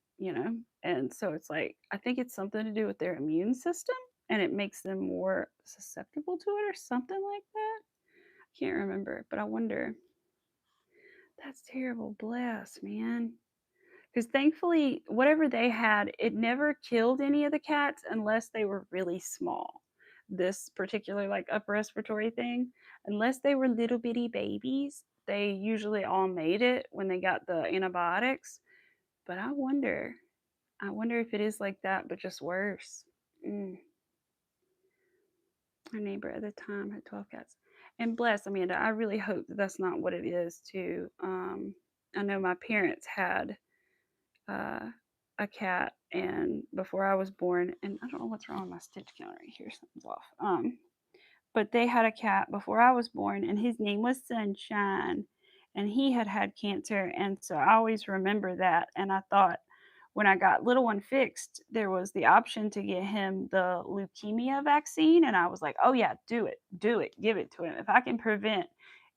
And so it's like, I think it's something to do with their immune system, and it makes them more susceptible to it or something like that. I can't remember, but I wonder. That's terrible. Bless, man. Because thankfully, whatever they had, it never killed any of the cats unless they were really small. This particular like upper respiratory thing, unless they were little bitty babies, they usually all made it when they got the antibiotics. But I wonder if it is like that, but just worse. Mm. Our neighbor at the time had 12 cats. And bless Amanda, I really hope that that's not what it is, too. I know my parents had uh, a cat, and before I was born, and I don't know what's wrong with my stitch count right here, something's off. But they had a cat before I was born, and his name was Sunshine, and he had had cancer, and so I always remember that. And I thought, when I got little one fixed, there was the option to get him the leukemia vaccine, and I was like, oh yeah, do it, give it to him. If I can prevent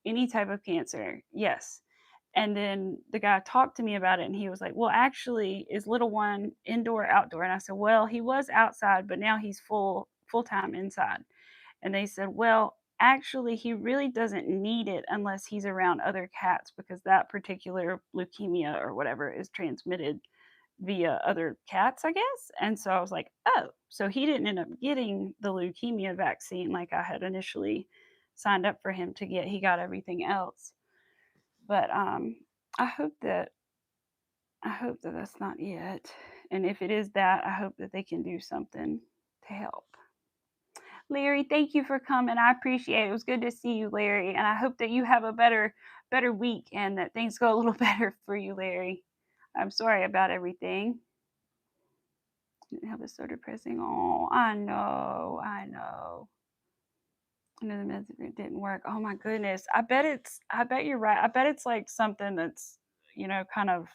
any type of cancer, yes. And then the guy talked to me about it, and he was like, well, actually, is little one indoor, outdoor? And I said, well, he was outside, but now he's full-time inside. And they said, well, actually, he really doesn't need it unless he's around other cats, because that particular leukemia or whatever is transmitted via other cats, I guess. And so I was like, oh, so he didn't end up getting the leukemia vaccine like I had initially signed up for him to get. He got everything else. But I hope that that's not it. And if it is that, I hope that they can do something to help. Larry, thank you for coming. I appreciate it. It was good to see you, Larry. And I hope that you have a better week and that things go a little better for you, Larry. I'm sorry about everything. Didn't have it so depressing. Oh, I know. I know the meds it didn't work. Oh my goodness. I bet you're right. I bet it's like something that's, kind of,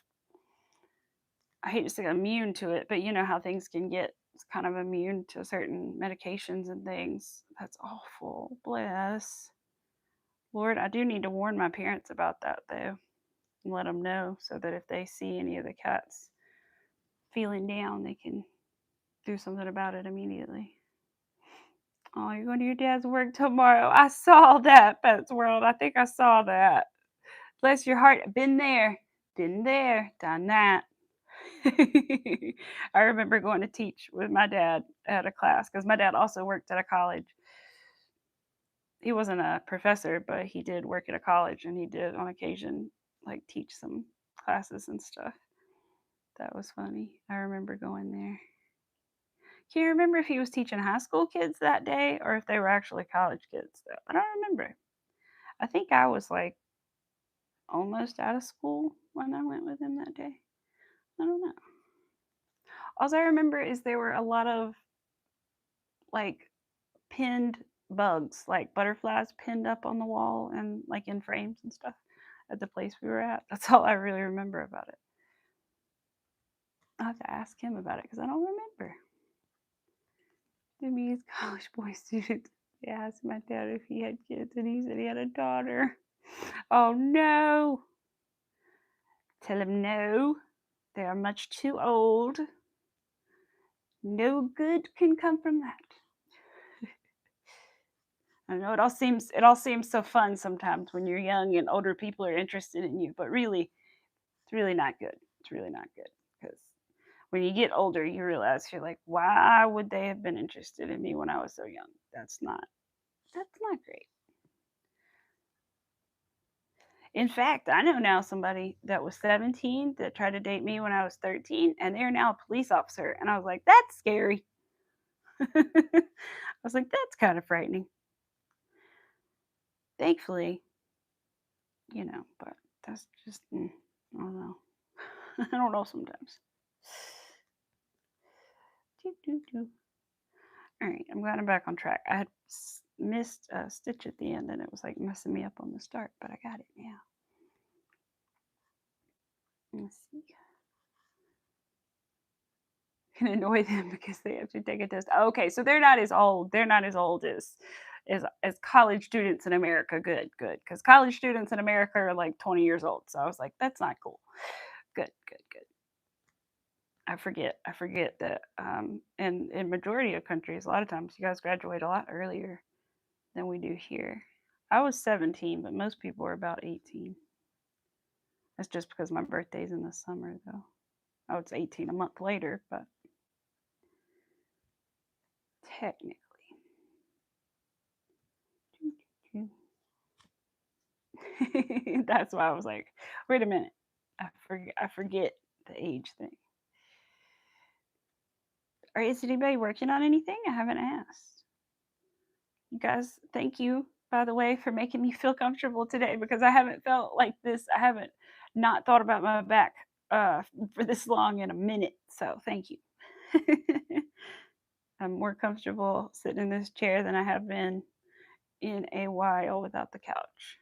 I hate to say immune to it, but you know how things can get kind of immune to certain medications and things. That's awful. Bless. Lord, I do need to warn my parents about that though, and let them know so that if they see any of the cats feeling down, they can do something about it immediately. Oh, you're going to your dad's work tomorrow. I saw that, Pets World. I think I saw that. Bless your heart. Been there, done that. I remember going to teach with my dad at a class because my dad also worked at a college. He wasn't a professor, but he did work at a college, and he did on occasion like teach some classes and stuff. That was funny. I remember going there. Can you remember if he was teaching high school kids that day or if they were actually college kids though? I don't remember. I think I was like almost out of school when I went with him that day. I don't know. All I remember is there were a lot of like pinned bugs, like butterflies pinned up on the wall and like in frames and stuff at the place we were at. That's all I really remember about it. I'll have to ask him about it because I don't remember. Jimmy's college boy student. They asked my dad if he had kids, and he said he had a daughter. Oh no! Tell him no. They are much too old. No good can come from that. I know it all seems so fun sometimes when you're young and older people are interested in you, but really, it's really not good. It's really not good because when you get older, you realize you're like, why would they have been interested in me when I was so young? That's not great. In fact, I know now somebody that was 17 that tried to date me when I was 13, and they're now a police officer. And I was like, that's scary. I was like, that's kind of frightening. Thankfully, but that's just, I don't know. I don't know sometimes. All right, I'm glad I'm back on track. I had missed a stitch at the end, and it was like messing me up on the start, but I got it now. Let's see. Can annoy them because they have to take a test. Okay, so they're not as old. They're not as old as college students in America. Good, because college students in America are like 20 years old. So I was like, that's not cool. Good. I forget that in majority of countries, a lot of times you guys graduate a lot earlier than we do here. I was 17, but most people are about 18. That's just because my birthday's in the summer, though. Oh, it's 18 a month later, but technically. That's why I was like, wait a minute. I forget the age thing. Or is anybody working on anything? I haven't asked. You guys, thank you, by the way, for making me feel comfortable today because I haven't felt like this. I haven't not thought about my back for this long in a minute. So thank you. I'm more comfortable sitting in this chair than I have been in a while without the couch.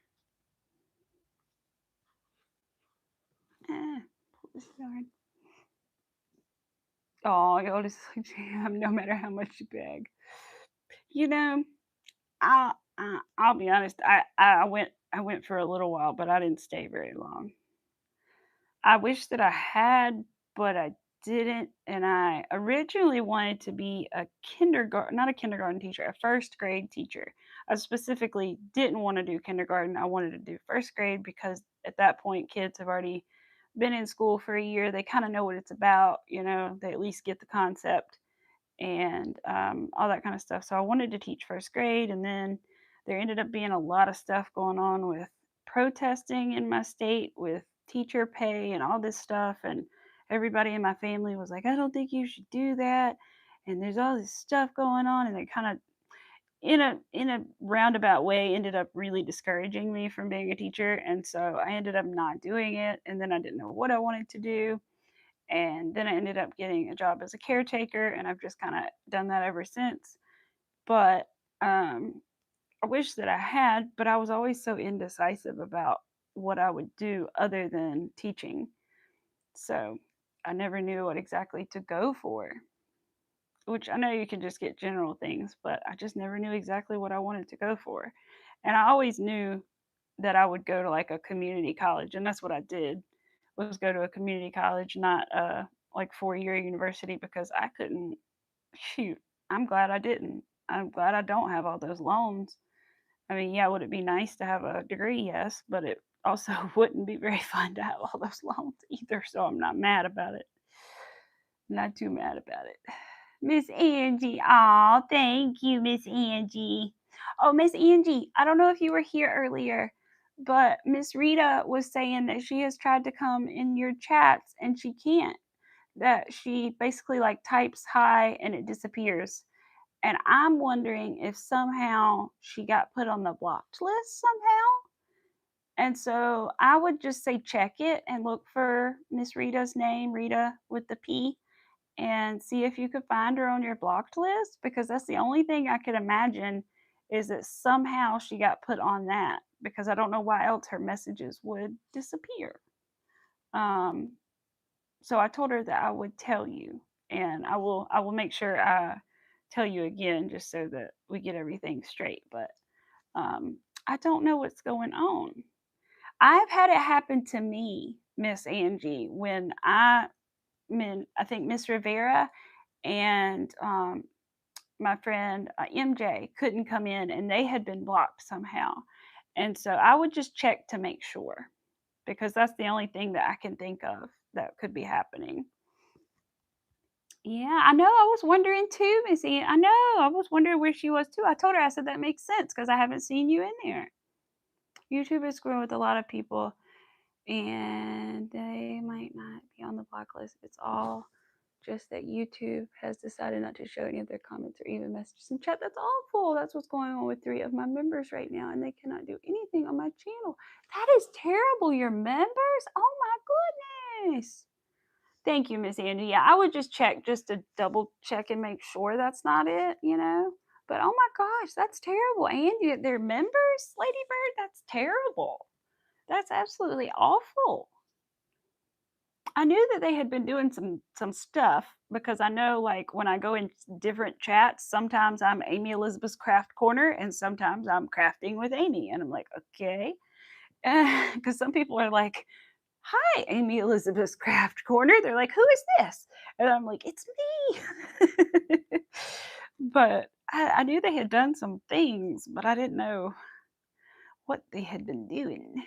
Pull this yarn. Oh, you'll just no matter how much you beg. You know, I'll be honest. I went for a little while, but I didn't stay very long. I wish that I had, but I didn't. And I originally wanted to be a kindergarten, not a kindergarten teacher, a first grade teacher. I specifically didn't want to do kindergarten. I wanted to do first grade because at that point, kids have already been in school for a year. They kind of know what it's about. They at least get the concept and all that kind of stuff. So I wanted to teach first grade, and then there ended up being a lot of stuff going on with protesting in my state with teacher pay and all this stuff. And everybody in my family was like, I don't think you should do that. And there's all this stuff going on. And they kind of, in a roundabout way, ended up really discouraging me from being a teacher. And so I ended up not doing it. And then I didn't know what I wanted to do, and then I ended up getting a job as a caretaker, and I've just kind of done that ever since. But I wish that I had, but I was always so indecisive about what I would do other than teaching. So I never knew what exactly to go for, which I know you can just get general things, but I just never knew exactly what I wanted to go for. And I always knew that I would go to like a community college, and that's what I did, was go to a community college, not a like 4-year university, because I couldn't. Shoot, I'm glad I didn't. I'm glad I don't have all those loans. I mean, yeah, would it be nice to have a degree? Yes, but it also wouldn't be very fun to have all those loans either. So I'm not mad about it. Not too mad about it. Miss Angie, oh, thank you, Miss Angie. Oh, Miss Angie, I don't know if you were here earlier, but Miss Rita was saying that she has tried to come in your chats and she can't. That she basically like types hi and it disappears. And I'm wondering if somehow she got put on the blocked list somehow. And so I would just say check it and look for Miss Rita's name, Rita with the P, and see if you could find her on your blocked list, because that's the only thing I could imagine, is that somehow she got put on that, because I don't know why else her messages would disappear. Um, so I told her that I would tell you, and I will make sure I tell you again just so that we get everything straight. But I don't know what's going on. I've had it happen to me, Miss Angie, when I think Miss Rivera and my friend MJ couldn't come in, and they had been blocked somehow. And so I would just check to make sure, because that's the only thing that I can think of that could be happening. Yeah, I know. I was wondering too, Missy. I know. I was wondering where she was too. I told her, I said that makes sense because I haven't seen you in there. YouTube is growing with a lot of people, and they might not be on the block list. It's all just that YouTube has decided not to show any of their comments or even messages in chat. That's awful. That's what's going on with 3 of my members right now, and they cannot do anything on my channel. That is terrible. Your members? Oh my goodness. Thank you, Miss Angie. Yeah, I would just check just to double check and make sure that's not it. But oh my gosh, that's terrible. Angie, they're members, Ladybird? That's terrible. That's absolutely awful. I knew that they had been doing some stuff, because I know, like, when I go in different chats, sometimes I'm Amy Elizabeth's Craft Corner and sometimes I'm crafting with Amy, and I'm like, okay, because some people are like, hi, Amy Elizabeth's Craft Corner. They're like, who is this? And I'm like, it's me. But I knew they had done some things, but I didn't know what they had been doing.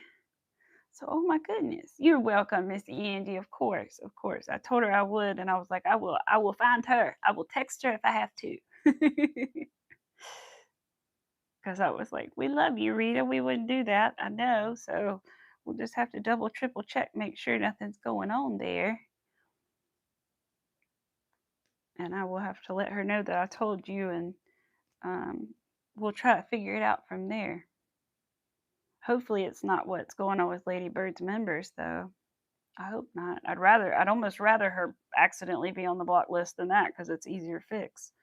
So, oh my goodness, you're welcome, Miss Angie. Of course, of course. I told her I would, and I was like, I will find her. I will text her if I have to. because I was like, we love you, Rita. We wouldn't do that. I know. So we'll just have to double, triple check, make sure nothing's going on there. And I will have to let her know that I told you, and we'll try to figure it out from there. Hopefully, it's not what's going on with Lady Bird's members, though. I hope not. I'd almost rather her accidentally be on the block list than that because it's easier to fix.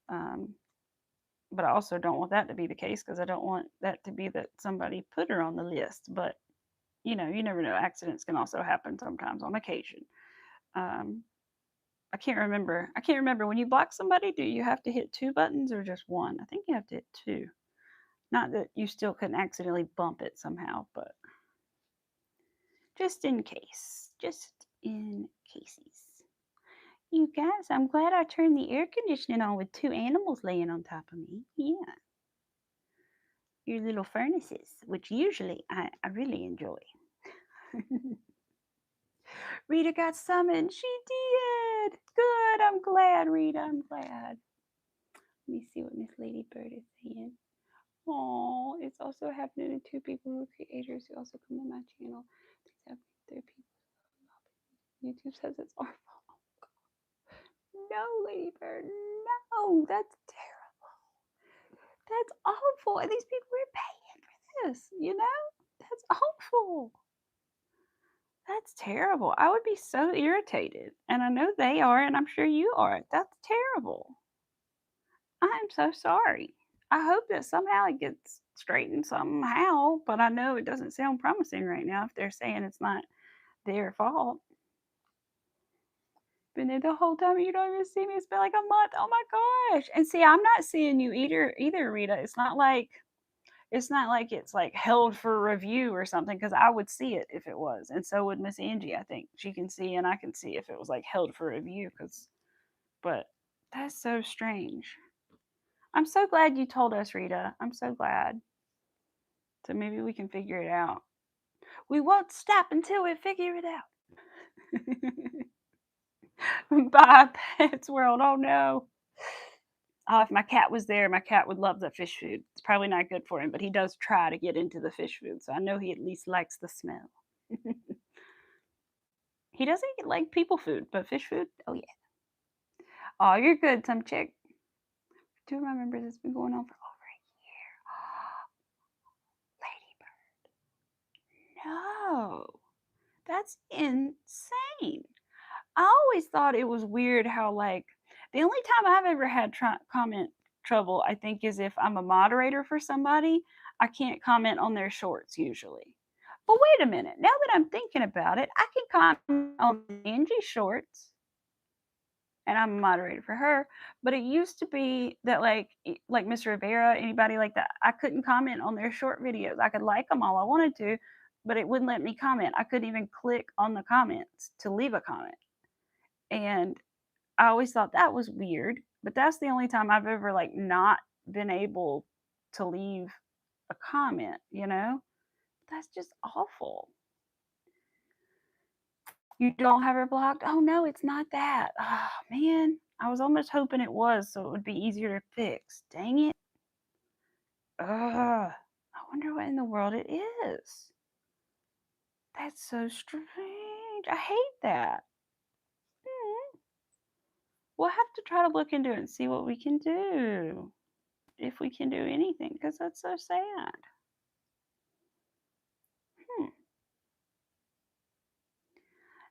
But I also don't want that to be the case because I don't want that to be that somebody put her on the list. But you never know. Accidents can also happen sometimes on occasion. I can't remember. When you block somebody, do you have to hit 2 buttons or just 1? I think you have to hit 2. Not that you still couldn't accidentally bump it somehow, but just in case. Just in cases. You guys, I'm glad I turned the air conditioning on with 2 animals laying on top of me. Yeah. Your little furnaces, which usually I really enjoy. Rita got summoned. She did. Good. I'm glad, Rita. I'm glad. Let me see what Miss Lady Bird is saying. Oh, it's also happening to 2 people who are creators who also come on my channel. They're people. YouTube says it's our fault. No, Lady Bird. No, that's terrible. That's awful. And these people are paying for this, That's awful. That's terrible. I would be so irritated. And I know they are, and I'm sure you are. That's terrible. I am so sorry. I hope that somehow it gets straightened somehow, but I know it doesn't sound promising right now if they're saying it's not their fault. Been there the whole time and you don't even see me. It's been like a month. Oh my gosh. And see, I'm not seeing you either, Rita. It's not like it's like held for review or something, because I would see it if it was. And so would Miss Angie. I think she can see and I can see if it was like held for review, but that's so strange. I'm so glad you told us, Rita. I'm so glad. So maybe we can figure it out. We won't stop until we figure it out. Bye, Pets World. Oh no. Oh, if my cat was there, my cat would love the fish food. It's probably not good for him, but he does try to get into the fish food, so I know he at least likes the smell. He doesn't like people food, but fish food, oh yeah. Oh, you're good, some chick. 2 of my members, it's been going on for over a year. Lady Bird. No, that's insane. I always thought it was weird how, like, the only time I've ever had comment trouble, I think, is if I'm a moderator for somebody. I can't comment on their shorts usually. But wait a minute. Now that I'm thinking about it, I can comment on Angie's shorts, and I'm a moderator for her. But it used to be that, like Miss Rivera, anybody like that, I couldn't comment on their short videos. I could like them all I wanted to, but it wouldn't let me comment. I couldn't even click on the comments to leave a comment. And I always thought that was weird, but that's the only time I've ever not been able to leave a comment, That's just awful. You don't have her blocked? Oh no, it's not that. Oh man, I was almost hoping it was so it would be easier to fix. Dang it. Ugh. I wonder what in the world it is. That's so strange. I hate that. We'll have to try to look into it and see what we can do. If we can do anything, because that's so sad.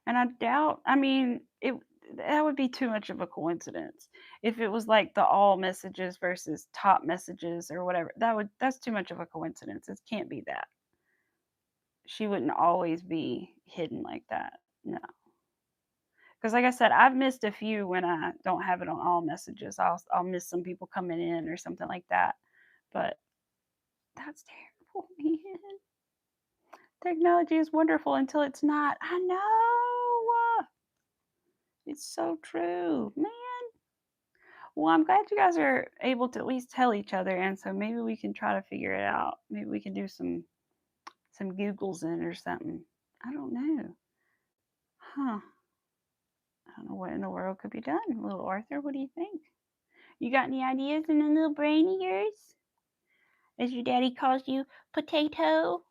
And I doubt, that would be too much of a coincidence. If it was like the all messages versus top messages or whatever, that's too much of a coincidence. It can't be that. She wouldn't always be hidden like that. No. Because like I said, I've missed a few when I don't have it on all messages. I'll miss some people coming in or something like that. But that's terrible, man. Technology is wonderful until it's not. I know. It's so true, man. Well, I'm glad you guys are able to at least tell each other, and so maybe we can try to figure it out. Maybe we can do some Googles in or something. I don't know. Huh. I don't know what in the world could be done. Little Arthur, what do you think? You got any ideas in the little brain of yours? as your daddy calls you, potato.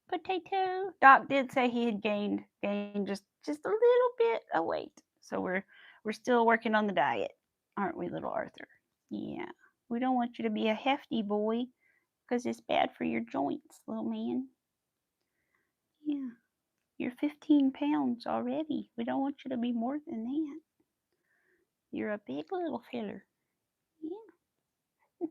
Potato. Doc did say he had gained just a little bit of weight. So we're still working on the diet, aren't we, little Arthur? Yeah. We don't want you to be a hefty boy because it's bad for your joints, little man. Yeah. You're 15 pounds already. We don't want you to be more than that. You're a big little feller. Yeah.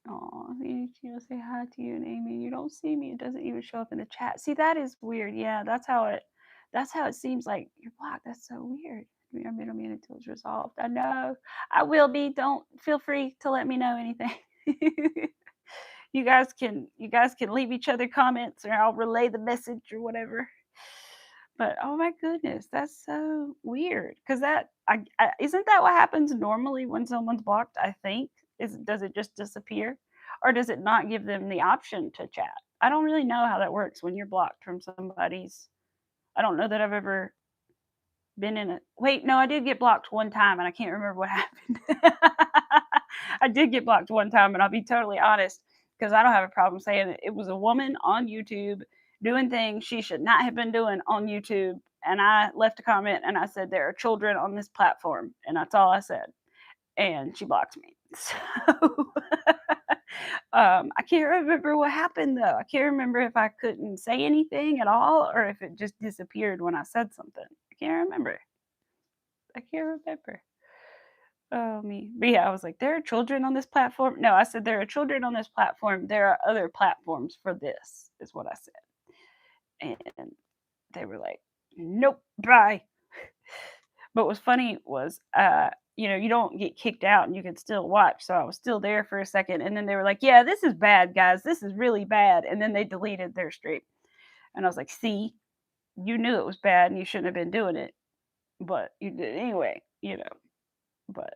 Oh, she'll say hi to you and Amy. You don't see me. It doesn't even show up in the chat. See, that is weird. Yeah, that's how it seems like you're blocked. That's so weird. I mean until it's resolved. I know. I will be. Don't feel free to let me know anything. You guys can leave each other comments or I'll relay the message or whatever. But oh my goodness, that's so weird. Cause isn't that what happens normally when someone's blocked? I think does it just disappear, or does it not give them the option to chat? I don't really know how that works when you're blocked from somebody's. I don't know that I've ever been in a wait. No, I did get blocked one time, and I can't remember what happened. I did get blocked one time, and I'll be totally honest because I don't have a problem saying it. It was a woman on YouTube doing things she should not have been doing on YouTube. And I left a comment and I said, there are children on this platform. And that's all I said. And she blocked me. So I can't remember what happened though. I can't remember if I couldn't say anything at all or if it just disappeared when I said something. I can't remember. I can't remember. Oh, me. But yeah, I was like, there are children on this platform. No, I said, there are children on this platform. There are other platforms for this, is what I said. And they were like, nope, bye. But what's funny was, you don't get kicked out and you can still watch. So I was still there for a second. And then they were like, yeah, this is bad, guys. This is really bad. And then they deleted their stream. And I was like, see, you knew it was bad and you shouldn't have been doing it. But you did anyway. But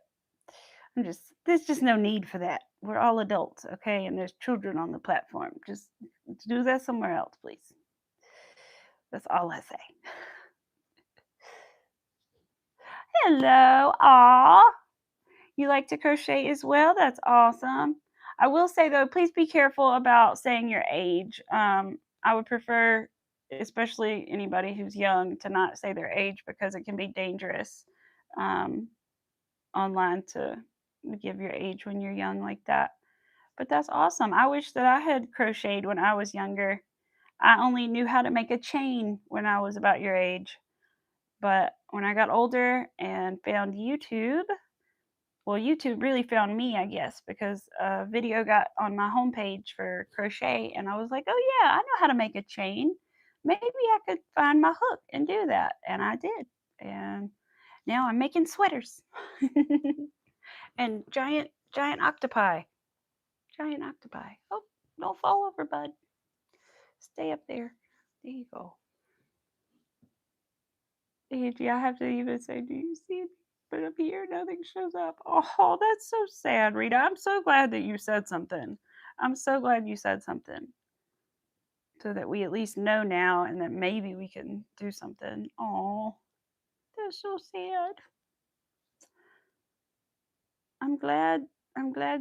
there's just no need for that. We're all adults, okay? And there's children on the platform. Just do that somewhere else, please. That's all I say. Hello. Aw. You like to crochet as well? That's awesome. I will say though, please be careful about saying your age. I would prefer, especially anybody who's young, to not say their age because it can be dangerous online to give your age when you're young like that. But that's awesome. I wish that I had crocheted when I was younger. I only knew how to make a chain when I was about your age. But when I got older and found YouTube, well, YouTube really found me, I guess, because a video got on my homepage for crochet, and I was like, oh, yeah, I know how to make a chain. Maybe I could find my hook and do that. And I did. And now I'm making sweaters and giant octopi. Giant octopi. Oh, don't fall over, bud. Stay up there. There you go. Angie, I have to even say, do you see it? But up here, nothing shows up. Oh, that's so sad, Rita. I'm so glad that you said something. I'm so glad you said something. So that we at least know now and that maybe we can do something. Oh, that's so sad. I'm glad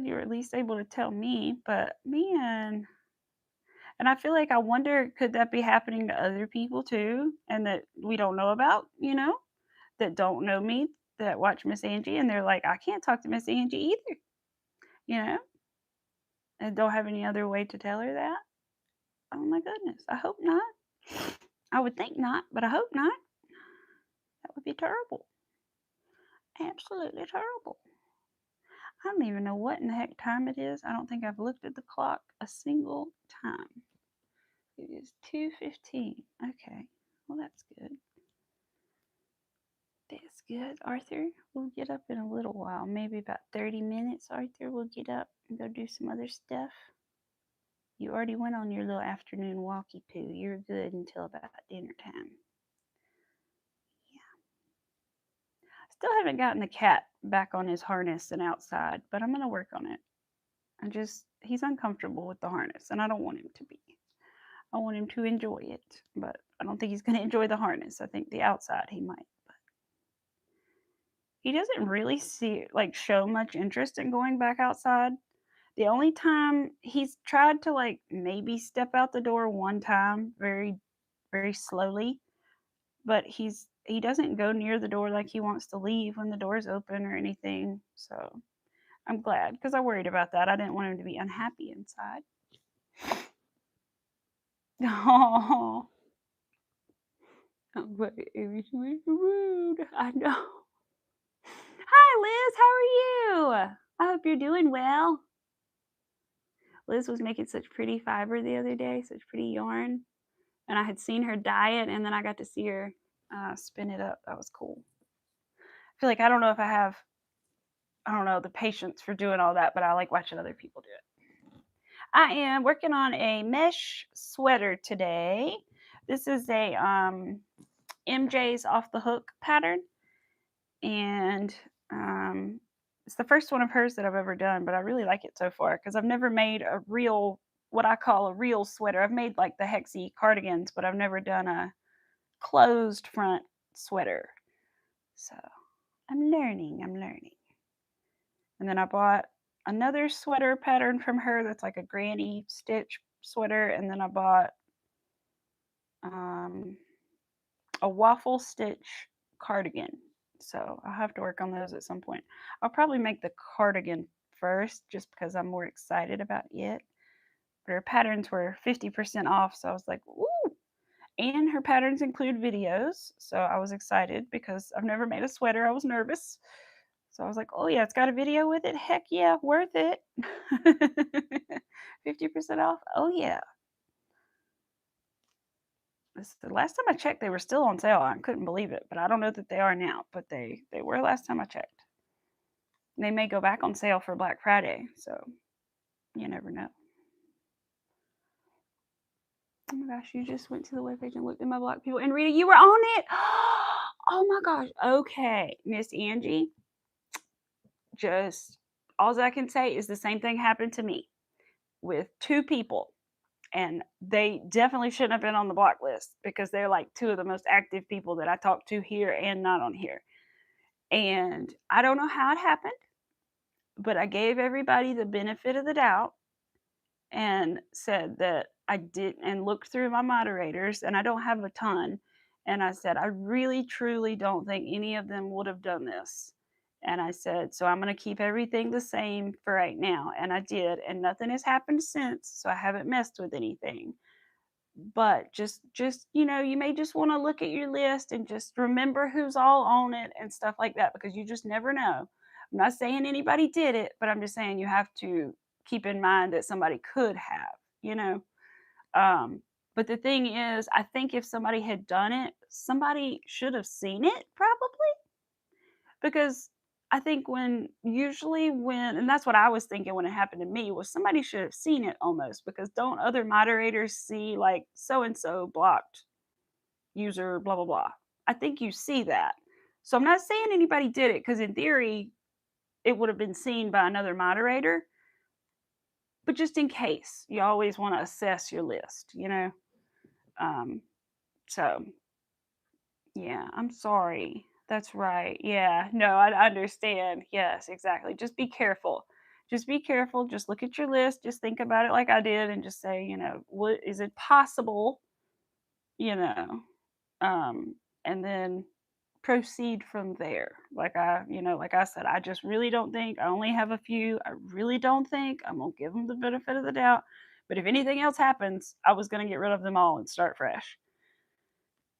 you're at least able to tell me, but man. And I feel like I wonder, could that be happening to other people too? And that we don't know about, that don't know me, that watch Miss Angie and they're like, I can't talk to Miss Angie either, you know, and don't have any other way to tell her that. Oh my goodness. I hope not. I would think not, but I hope not. That would be terrible. Absolutely terrible. I don't even know what in the heck time it is. I don't think I've looked at the clock a single time. It is 2:15. Okay. Well, that's good. That's good, Arthur. We'll get up in a little while, maybe about 30 minutes, Arthur. We'll get up and go do some other stuff. You already went on your little afternoon walkie poo. You're good until about dinner time. Yeah. Still haven't gotten the cat back on his harness and outside, but I'm going to work on it. He's uncomfortable with the harness, and I don't want him to be. I want him to enjoy it, but I don't think he's going to enjoy the harness. I think the outside he might. He doesn't really show much interest in going back outside. The only time he's tried to, like, maybe step out the door one time very, very slowly, but he doesn't go near the door like he wants to leave when the door's open or anything, so I'm glad because I worried about that. I didn't want him to be unhappy inside. Oh, but Amy's was rude. I know. Hi, Liz. How are you? I hope you're doing well. Liz was making such pretty fiber the other day, such pretty yarn. And I had seen her dye it, and then I got to see her spin it up. That was cool. I feel like I don't know if I don't know, the patience for doing all that, but I like watching other people do it. I am working on a mesh sweater today. This is a MJ's Off the Hook pattern, and it's the first one of hers that I've ever done, but I really like it so far because I've never made a real, what I call a real sweater. I've made like the hexy cardigans, but I've never done a closed front sweater. So I'm learning. And then I bought another sweater pattern from her that's like a granny stitch sweater, and then I bought a waffle stitch cardigan. So I'll have to work on those at some point. I'll probably make the cardigan first just because I'm more excited about it. But her patterns were 50% off, so I was like, ooh. And her patterns include videos, so I was excited because I've never made a sweater. I was nervous. So I was like, oh yeah, it's got a video with it. Heck yeah, worth it. 50% off. Oh yeah. The last time I checked, they were still on sale. I couldn't believe it, but I don't know that they are now. But they were last time I checked. They may go back on sale for Black Friday, so you never know. Oh my gosh, you just went to the webpage and looked at my block people. And Rita, you were on it. Oh my gosh. Okay, Miss Angie. Just all I can say is the same thing happened to me with two people. And they definitely shouldn't have been on the block list because they're like two of the most active people that I talk to here and not on here. And I don't know how it happened, but I gave everybody the benefit of the doubt and said that I did and looked through my moderators, and I don't have a ton. And I said, I really, truly don't think any of them would have done this. And I said, so I'm going to keep everything the same for right now. And I did, and nothing has happened since, so I haven't messed with anything. But just you may just want to look at your list and just remember who's all on it and stuff like that, because you just never know. I'm not saying anybody did it, but I'm just saying you have to keep in mind that somebody could have. But the thing is, I think if somebody had done it, somebody should have seen it probably, because I think and that's what I was thinking when it happened to me, was somebody should have seen it almost, because don't other moderators see like so and so blocked user blah blah blah? I think you see that. So I'm not saying anybody did it, because in theory it would have been seen by another moderator, but just in case, you always want to assess your list. So yeah, I'm sorry. That's right. Yeah. No, I understand. Yes, exactly. Just be careful. Just be careful. Just look at your list. Just think about it like I did and just say, what is it possible, you know, um, and then proceed from there. Like I said, I just really don't think, I only have a few. I really don't think I'm going to give them the benefit of the doubt. But if anything else happens, I was going to get rid of them all and start fresh.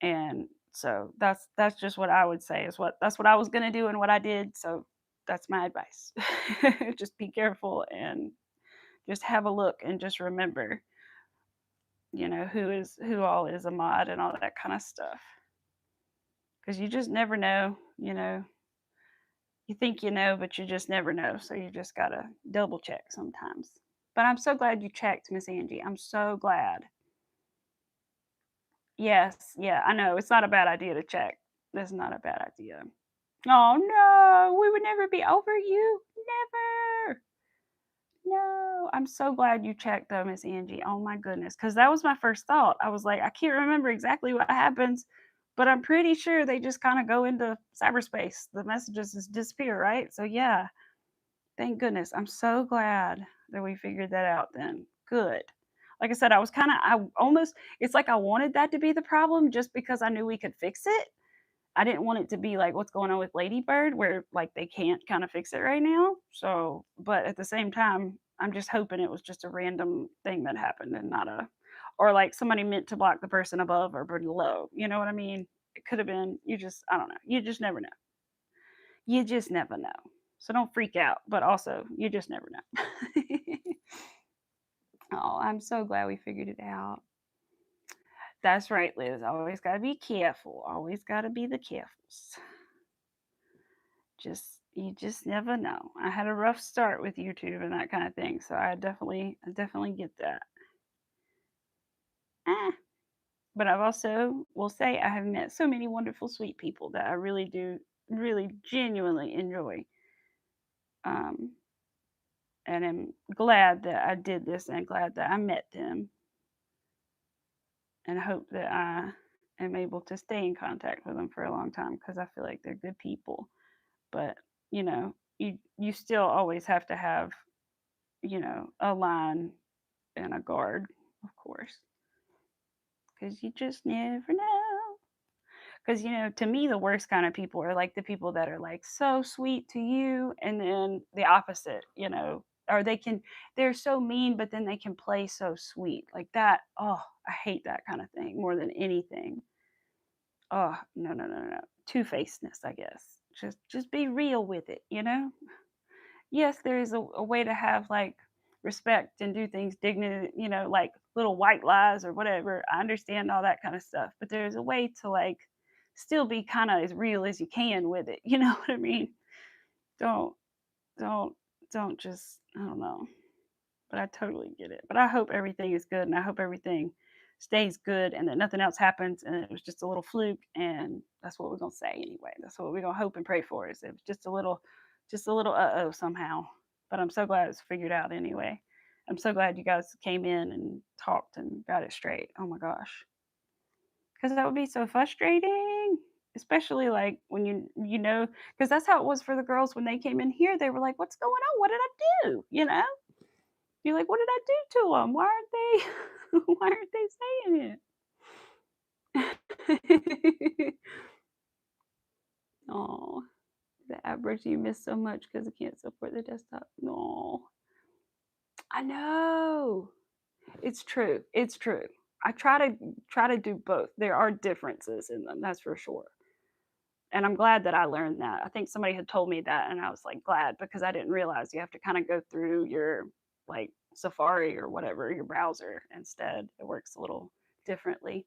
And so that's just what I would say that's what I was gonna do and what I did. So that's my advice. Just be careful and just have a look and just remember, who all is a mod and all that kind of stuff. Because you just never know. You think you know, but you just never know. So you just gotta double check sometimes. But I'm so glad you checked, Miss Angie. I'm so glad. Yes, yeah, I know. It's not a bad idea to check. It's not a bad idea. Oh no, we would never be over you. Never. No. I'm so glad you checked though, Miss Angie. Oh my goodness. Because that was my first thought. I was like, I can't remember exactly what happens, but I'm pretty sure they just kind of go into cyberspace. The messages just disappear, right? So yeah. Thank goodness. I'm so glad. that we figured that out then. Good. Like I said, I almost, it's like I wanted that to be the problem just because I knew we could fix it. I didn't want it to be like what's going on with Ladybird, where like they can't kind of fix it right now. So, but at the same time, I'm just hoping it was just a random thing that happened and not a, or like somebody meant to block the person above or below. You know what I mean? It could have been, I don't know. You just never know. You just never know. So don't freak out, but also you just never know. Oh, I'm so glad we figured it out. That's right, Liz. Always got to be careful. Always got to be the carefuls. You just never know. I had a rough start with YouTube and that kind of thing, so I definitely get that. Ah, but I've also will say I have met so many wonderful, sweet people that I really do, really genuinely enjoy. Um, and I'm glad that I did this and glad that I met them, and hope that I am able to stay in contact with them for a long time because I feel like they're good people. But you still always have to have a line and a guard, of course, because you just never know. Because to me, the worst kind of people are like the people that are like so sweet to you, and then the opposite, or they're so mean, but then they can play so sweet like that. Oh, I hate that kind of thing more than anything. Oh, no, no, no, no. Two-facedness, I guess. Just be real with it. Yes, there is a way to have like respect and do things dignity, like little white lies or whatever. I understand all that kind of stuff, but there's a way to like still be kind of as real as you can with it. You know what I mean? Don't don't don't just I don't know. But I totally get it. But I hope everything is good and I hope everything stays good and that nothing else happens and it was just a little fluke and that's what we're gonna say anyway. That's what we're gonna hope and pray for is it was just a little uh-oh somehow. But I'm so glad it's figured out anyway. I'm so glad you guys came in and talked and got it straight. Oh my gosh. Because that would be so frustrating. Especially like when because that's how it was for the girls when they came in here. They were like, "What's going on? What did I do?" You're like, "What did I do to them? Why aren't they why aren't they saying it?" Oh, the average you miss so much because it can't support the desktop. No, I know. It's true. It's true. I try to do both. There are differences in them, that's for sure. And I'm glad that I learned that. I think somebody had told me that, and I was like glad because I didn't realize you have to kind of go through your like Safari or whatever your browser instead. It works a little differently.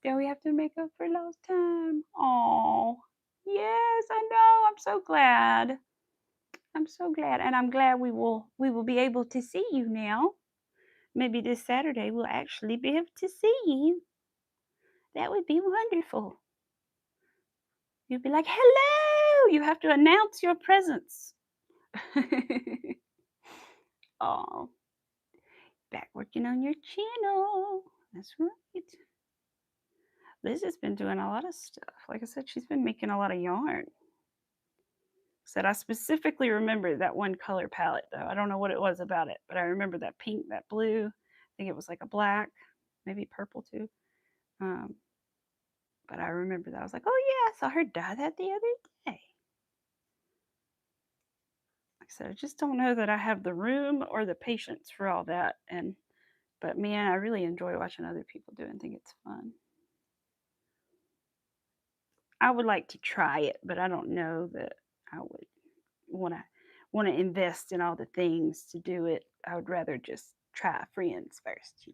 Yeah, we have to make up for lost time. Oh, yes, I know. I'm so glad. I'm so glad, and I'm glad we will be able to see you now. Maybe this Saturday we'll actually be able to see you. That would be wonderful. You'll be like, "Hello!" You have to announce your presence. Oh, back working on your channel. That's right. Liz has been doing a lot of stuff. Like I said, she's been making a lot of yarn. Said I specifically remember that one color palette though. I don't know what it was about it, but I remember that pink, that blue. I think it was like a black, maybe purple too. Um, but I remember that. I was like, oh yeah, I saw her dye that the other day. Like I said, I just don't know that I have the room or the patience for all that. But man, I really enjoy watching other people do it and think it's fun. I would like to try it, but I don't know that I would wanna wanna invest in all the things to do it. I would rather just try friends first.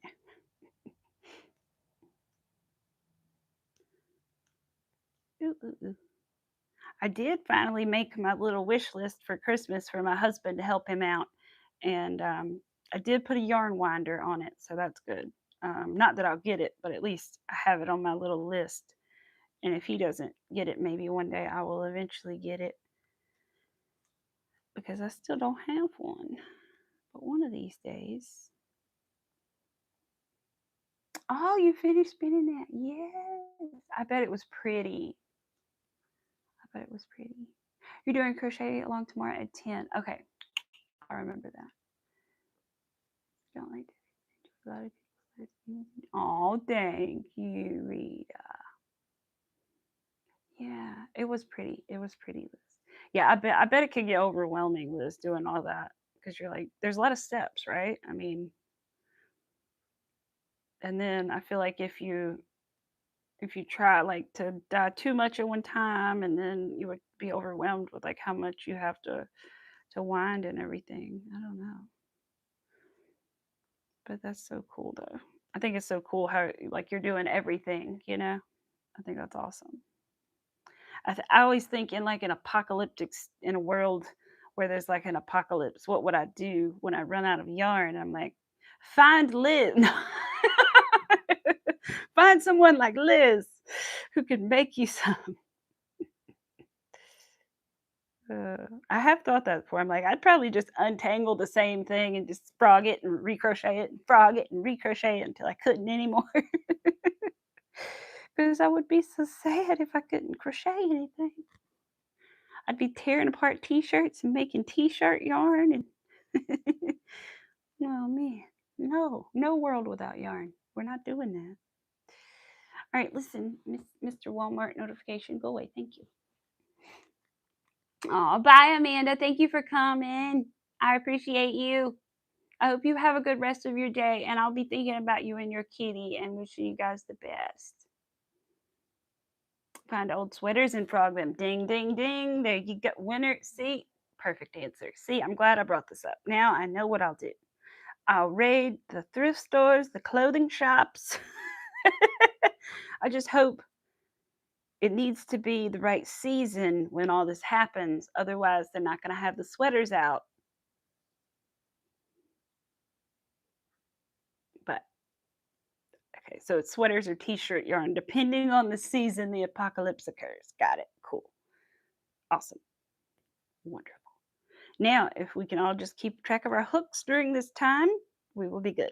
Ooh, ooh, ooh. I did finally make my little wish list for Christmas for my husband to help him out, and I did put a yarn winder on it, so that's good. Not that I'll get it, but at least I have it on my little list. And if he doesn't get it, maybe one day I will eventually get it because I still don't have one. But one of these days. Oh, you finished spinning that? Yes. I bet it was pretty. I bet it was pretty. You're doing crochet along tomorrow at 10. Okay. I remember that. Don't like a lot of people. Oh, thank you, Rita. Yeah, it was pretty. It was pretty, Liz. Yeah, I bet it could get overwhelming, Liz, doing all that because you're like, there's a lot of steps, right? I mean, and then I feel like if you try like to dye too much at one time, and then you would be overwhelmed with like how much you have to wind and everything. I don't know, but that's so cool though. I think it's so cool how like you're doing everything. I think that's awesome. I always think in like an in a world where there's like an apocalypse, what would I do when I run out of yarn? I'm like, find Liz. Find someone like Liz who can make you some. I have thought that before. I'm like, I'd probably just untangle the same thing and just frog it and recrochet it and frog it and recrochet it until I couldn't anymore. Because I would be so sad if I couldn't crochet anything. I'd be tearing apart t-shirts and making t-shirt yarn and oh man. No, no world without yarn. We're not doing that. All right, listen, Mr. Walmart notification, go away. Thank you. Oh, bye, Amanda. Thank you for coming. I appreciate you. I hope you have a good rest of your day, and I'll be thinking about you and your kitty and wishing you guys the best. Find old sweaters and frog them. Ding, ding, ding. There you go. Winner. See? Perfect answer. See, I'm glad I brought this up. Now I know what I'll do. I'll raid the thrift stores, the clothing shops. I just hope it needs to be the right season when all this happens. Otherwise, they're not going to have the sweaters out. But okay, so it's sweaters or t-shirt yarn, depending on the season the apocalypse occurs. Got it. Cool. Awesome. Wonderful. Now, if we can all just keep track of our hooks during this time, we will be good.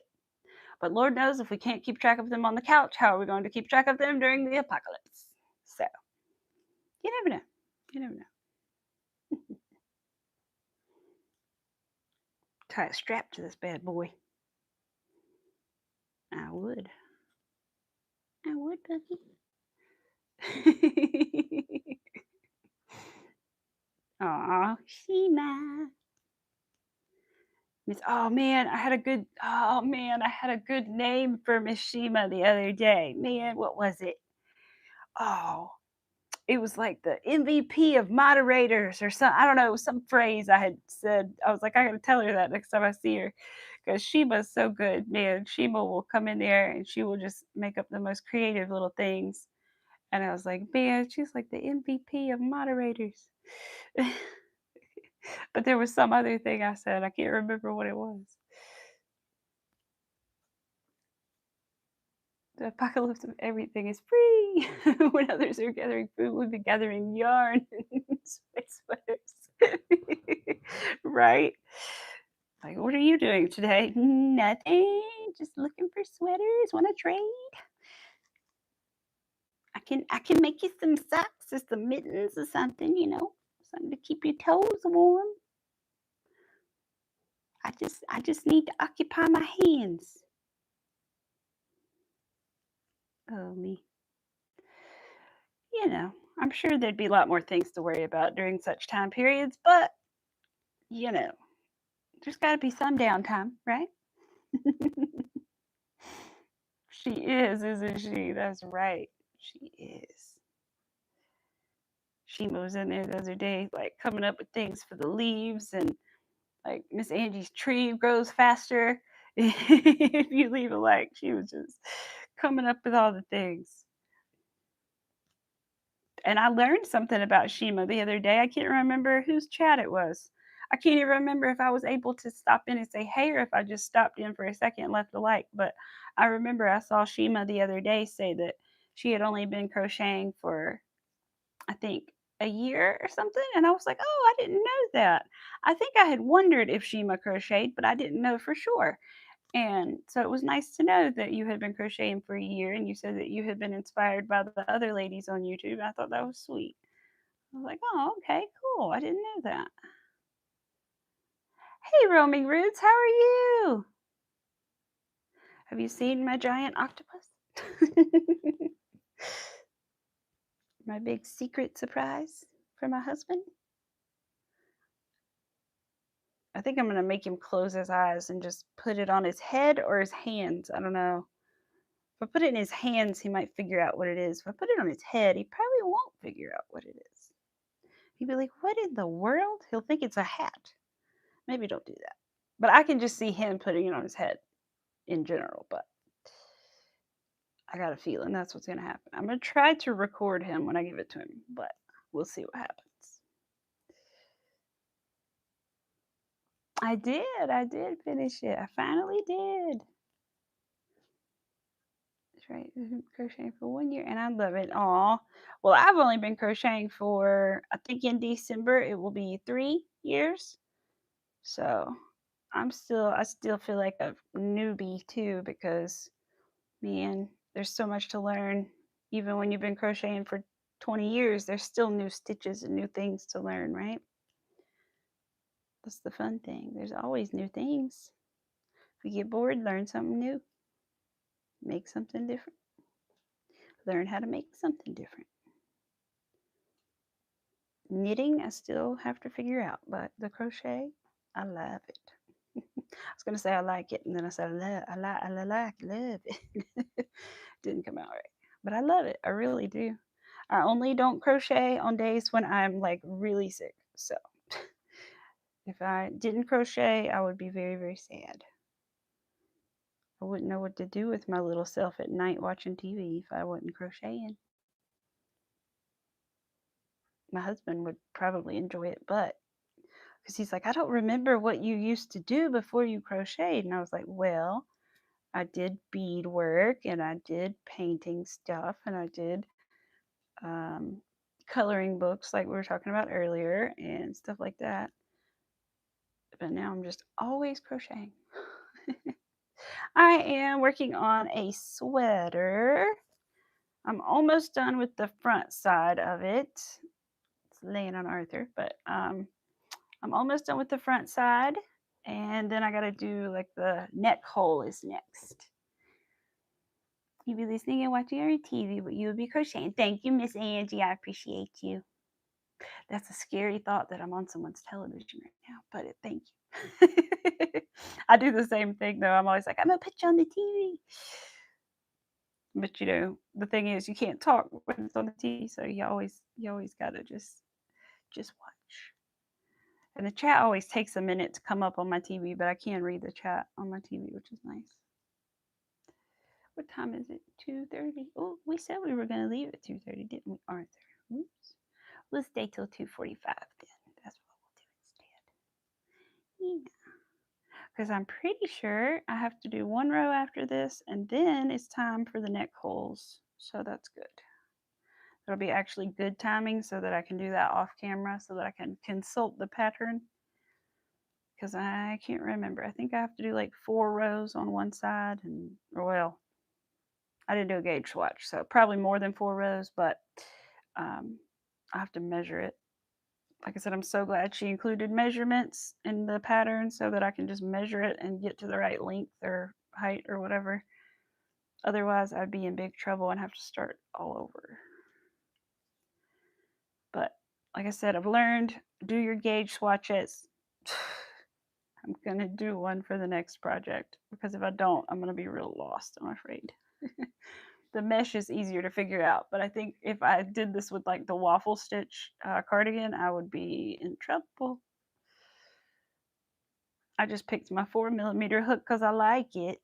But Lord knows if we can't keep track of them on the couch, how are we going to keep track of them during the apocalypse? So, you never know. You never know. Tie a strap to this bad boy. I would. I would, Boogie. Aw, Shima. Oh man, I had a good name for Miss Shima the other day. Man, what was it? Oh, it was like the MVP of moderators or some. I don't know, it was some phrase I had said. I was like, I gotta tell her that next time I see her because Shima's so good, man. Shima will come in there and she will just make up the most creative little things. And I was like, man, she's like the MVP of moderators. But there was some other thing I said. I can't remember what it was. The apocalypse of everything is free. When others are gathering food, we'll be gathering yarn and space sweaters. Right? Like, what are you doing today? Nothing. Just looking for sweaters. Want to trade? I can make you some socks or some mittens or something, something to keep your toes warm. I just need to occupy my hands. Oh me. I'm sure there'd be a lot more things to worry about during such time periods, but there's got to be some downtime, right? She is, isn't she? That's right. She is. She moves in there the other day, like coming up with things for the leaves, and like Miss Angie's tree grows faster if you leave it. Like she was just coming up with all the things. And I learned something about Shima the other day. I can't remember whose chat it was. I can't even remember if I was able to stop in and say hey or if I just stopped in for a second and left a like. But I remember I saw Shima the other day say that she had only been crocheting for, I think, a year or something. And I was like, oh, I didn't know that. I think I had wondered if Shima crocheted, but I didn't know for sure. And so it was nice to know that you had been crocheting for a year and you said that you had been inspired by the other ladies on YouTube. I thought that was sweet. I was like, oh, okay, cool. I didn't know that. Hey, Roaming Roots, how are you? Have you seen my giant octopus? My big secret surprise for my husband? I think I'm gonna make him close his eyes and just put it on his head or his hands. I don't know. If I put it in his hands, he might figure out what it is. If I put it on his head, he probably won't figure out what it is. He'd be like, "What in the world?" He'll think it's a hat. Maybe don't do that. But I can just see him putting it on his head in general. But I got a feeling that's what's gonna happen. I'm gonna try to record him when I give it to him, but we'll see what happens. I did finish it. I finally did. That's right. Crocheting for 1 year, and I love it. Aw. Well, I've only been crocheting for, I think in December it will be 3 years. So I still feel like a newbie too because, man, there's so much to learn. Even when you've been crocheting for 20 years, there's still new stitches and new things to learn, right? That's the fun thing. There's always new things. If you get bored, learn something new. Make something different. Learn how to make something different. Knitting, I still have to figure out, but the crochet, I love it. I was gonna say I like it, and then I said love it. Didn't come out right, but I love it. I really do. I only don't crochet on days when I'm like really sick. So if I didn't crochet, I would be very, very sad. I wouldn't know what to do with my little self at night watching TV if I wasn't crocheting. My husband would probably enjoy it, but because he's like, I don't remember what you used to do before you crocheted. And I was like, well, I did beadwork and I did painting stuff and I did um, coloring books like we were talking about earlier and stuff like that. But now I'm just always crocheting. I am working on a sweater. I'm almost done with the front side of it. It's laying on Arthur, but I'm almost done with the front side. And then I got to do like the neck hole is next. You'd be listening and watching your TV, but you would be crocheting. Thank you, Miss Angie. I appreciate you. That's a scary thought that I'm on someone's television right now, but thank you. I do the same thing though. I'm always like, I'm gonna put you on the TV. But the thing is you can't talk when it's on the TV, so you always gotta just watch. And the chat always takes a minute to come up on my TV, but I can read the chat on my TV, which is nice. What time is it? 2:30. Oh, we said we were gonna leave at 2:30, didn't we, Arthur? Oops. Let's stay till 2:45 then. That's what we'll do instead. Yeah. Because I'm pretty sure I have to do one row after this, and then it's time for the neck holes. So that's good. It'll be actually good timing so that I can do that off camera so that I can consult the pattern. Because I can't remember. I think I have to do like 4 rows on one side, and well, I didn't do a gauge swatch, so probably more than 4 rows, but I have to measure it. Like I said, I'm so glad she included measurements in the pattern so that I can just measure it and get to the right length or height or whatever. Otherwise, I'd be in big trouble and have to start all over. But like I said, I've learned, do your gauge swatches. I'm going to do one for the next project because if I don't, I'm going to be real lost, I'm afraid. The mesh is easier to figure out, but I think if I did this with like the waffle stitch cardigan, I would be in trouble. I just picked my 4mm hook because I like it.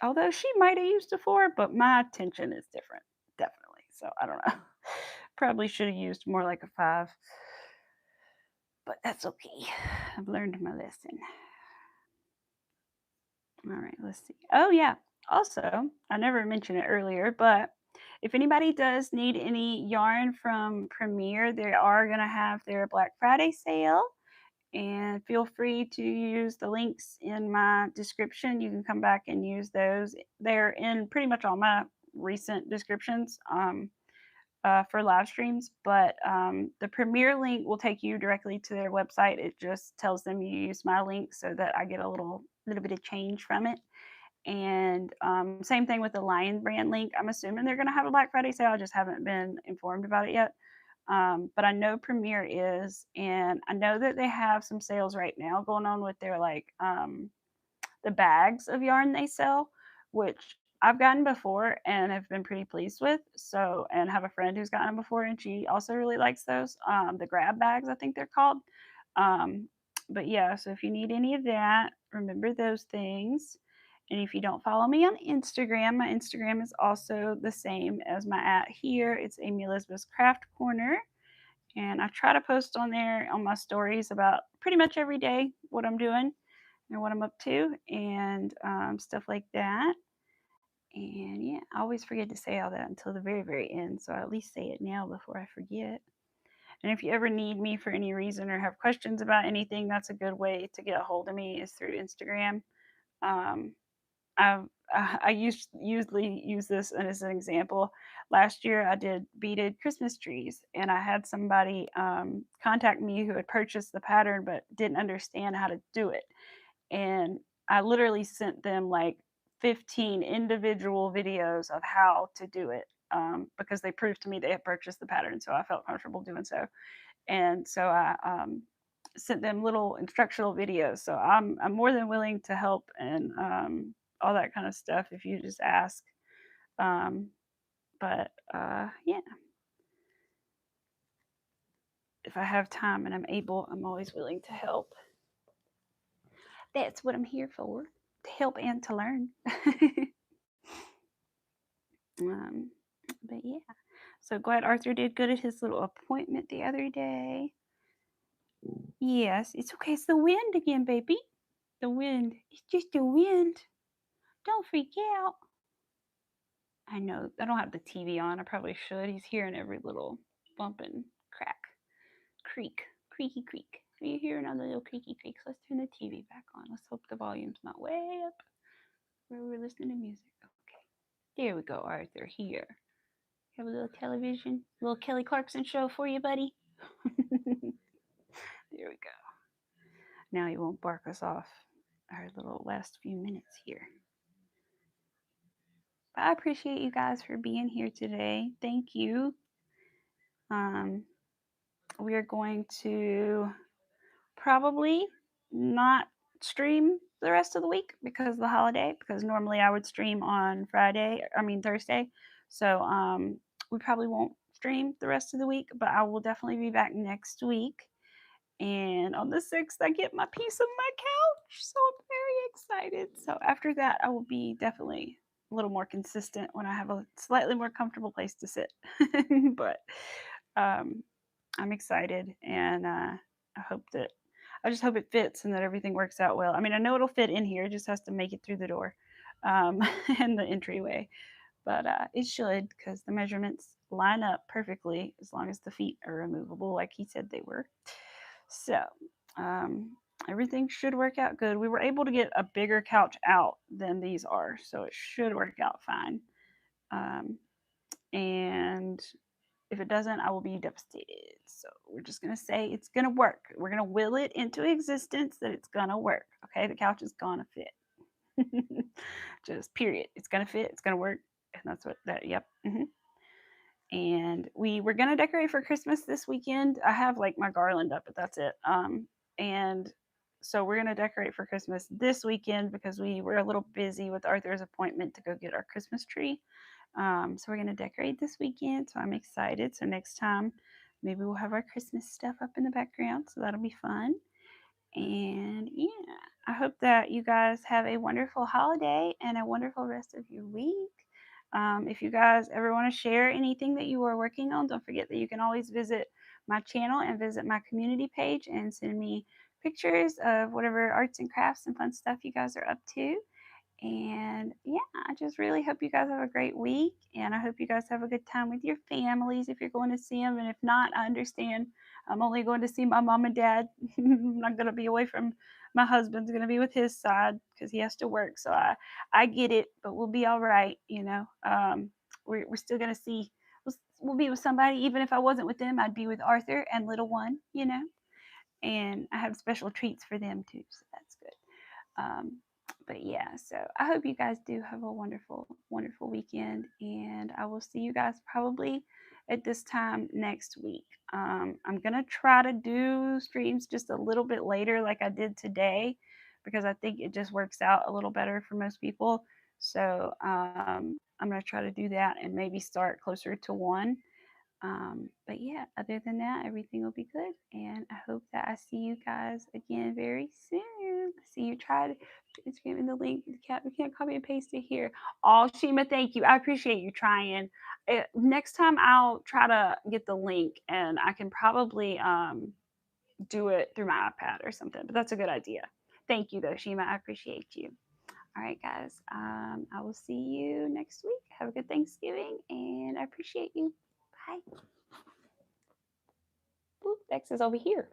Although she might have used a 4, but my tension is different, definitely. So I don't know. Probably should have used more like a 5, but that's okay. I've learned my lesson. All right, let's see. Oh, yeah. Also, I never mentioned it earlier, but if anybody does need any yarn from Premier, they are going to have their Black Friday sale. And feel free to use the links in my description. You can come back and use those. They're in pretty much all my recent descriptions. for live streams, but the Premiere link will take you directly to their website. It just tells them you use my link so that I get a little bit of change from it. And same thing with the Lion Brand link. I'm assuming they're going to have a Black Friday sale. I just haven't been informed about it yet. But I know Premiere is, and I know that they have some sales right now going on with their like the bags of yarn they sell, which I've gotten before and have been pretty pleased with. So, and have a friend who's gotten them before, and she also really likes those. The grab bags, I think they're called. Um, but yeah, so if you need any of that, remember those things. And if you don't follow me on Instagram, my Instagram is also the same as my at here. It's Amy Elizabeth's Craft Corner. And I try to post on there on my stories about pretty much every day what I'm doing and what I'm up to and stuff like that. And yeah, I always forget to say all that until the very, very end. So I at least say it now before I forget. And if you ever need me for any reason or have questions about anything, that's a good way to get a hold of me is through Instagram. Um, I usually use this as an example. Last year, I did beaded Christmas trees, and I had somebody contact me who had purchased the pattern but didn't understand how to do it. And I literally sent them like 15 individual videos of how to do it because they proved to me they had purchased the pattern, so I felt comfortable doing so. And so I sent them little instructional videos. So I'm more than willing to help and all that kind of stuff if you just ask. Um, but yeah, if I have time and I'm able, I'm always willing to help. That's what I'm here for, to help and to learn. um, but yeah, so glad Arthur did good at his little appointment the other day. Yes, it's okay. It's the wind again, baby. The wind. It's just the wind. Don't freak out. I know. I don't have the TV on. I probably should. He's hearing every little bump and crack. Creak. Creaky creak. Are you hearing all the little creaky creaks? Let's turn the TV back on. Let's hope the volume's not way up where we're listening to music. Okay. There we go, Arthur. Here. Have a little television. A little Kelly Clarkson show for you, buddy. There we go. Now he won't bark us off our little last few minutes here. But I appreciate you guys for being here today. Thank you. We are going to probably not stream the rest of the week because of the holiday, because normally I would stream on Thursday. So we probably won't stream the rest of the week, but I will definitely be back next week. And on the 6th, I get my piece of my couch. So I'm very excited. So after that, I will be definitely a little more consistent when I have a slightly more comfortable place to sit. But I'm excited, and I just hope it fits and that everything works out well. I mean, I know it'll fit in here; it just has to make it through the door and the entryway. But it should, because the measurements line up perfectly as long as the feet are removable, like he said they were. So everything should work out good. We were able to get a bigger couch out than these are, so it should work out fine. And if it doesn't, I will be devastated. So we're just going to say it's going to work. We're going to will it into existence that it's going to work. Okay, the couch is going to fit. Just period. It's going to fit. It's going to work. And that's what that, yep. And we were going to decorate for Christmas this weekend. I have like my garland up, but that's it. And so we're going to decorate for Christmas this weekend because we were a little busy with Arthur's appointment to go get our Christmas tree. So we're going to decorate this weekend. So I'm excited. So next time, maybe we'll have our Christmas stuff up in the background. So that'll be fun. And yeah, I hope that you guys have a wonderful holiday and a wonderful rest of your week. If you guys ever want to share anything that you are working on, don't forget that you can always visit my channel and visit my community page and send me pictures of whatever arts and crafts and fun stuff you guys are up to. And yeah, I just really hope you guys have a great week. And I hope you guys have a good time with your families if you're going to see them. And if not, I understand. I'm only going to see my mom and dad. I'm not going to be away from my husband's going to be with his side because he has to work. So I get it, but we'll be all right. We're still going to see. will be with somebody. Even if I wasn't with them, I'd be with Arthur and little one, you know. And I have special treats for them too, so that's good. But yeah, so I hope you guys do have a wonderful, wonderful weekend, and I will see you guys probably at this time next week. I'm gonna try to do streams just a little bit later, like I did today, because I think it just works out a little better for most people. So I'm gonna try to do that and maybe start closer to 1. But yeah, other than that, everything will be good. And I hope that I see you guys again very soon. See you tried Instagram in the link. We can't copy and paste it here. Oh, Shima, thank you. I appreciate you trying. Next time I'll try to get the link and I can probably do it through my iPad or something. But that's a good idea. Thank you though, Shima. I appreciate you. All right, guys. I will see you next week. Have a good Thanksgiving and I appreciate you. Bye. Bex is over here.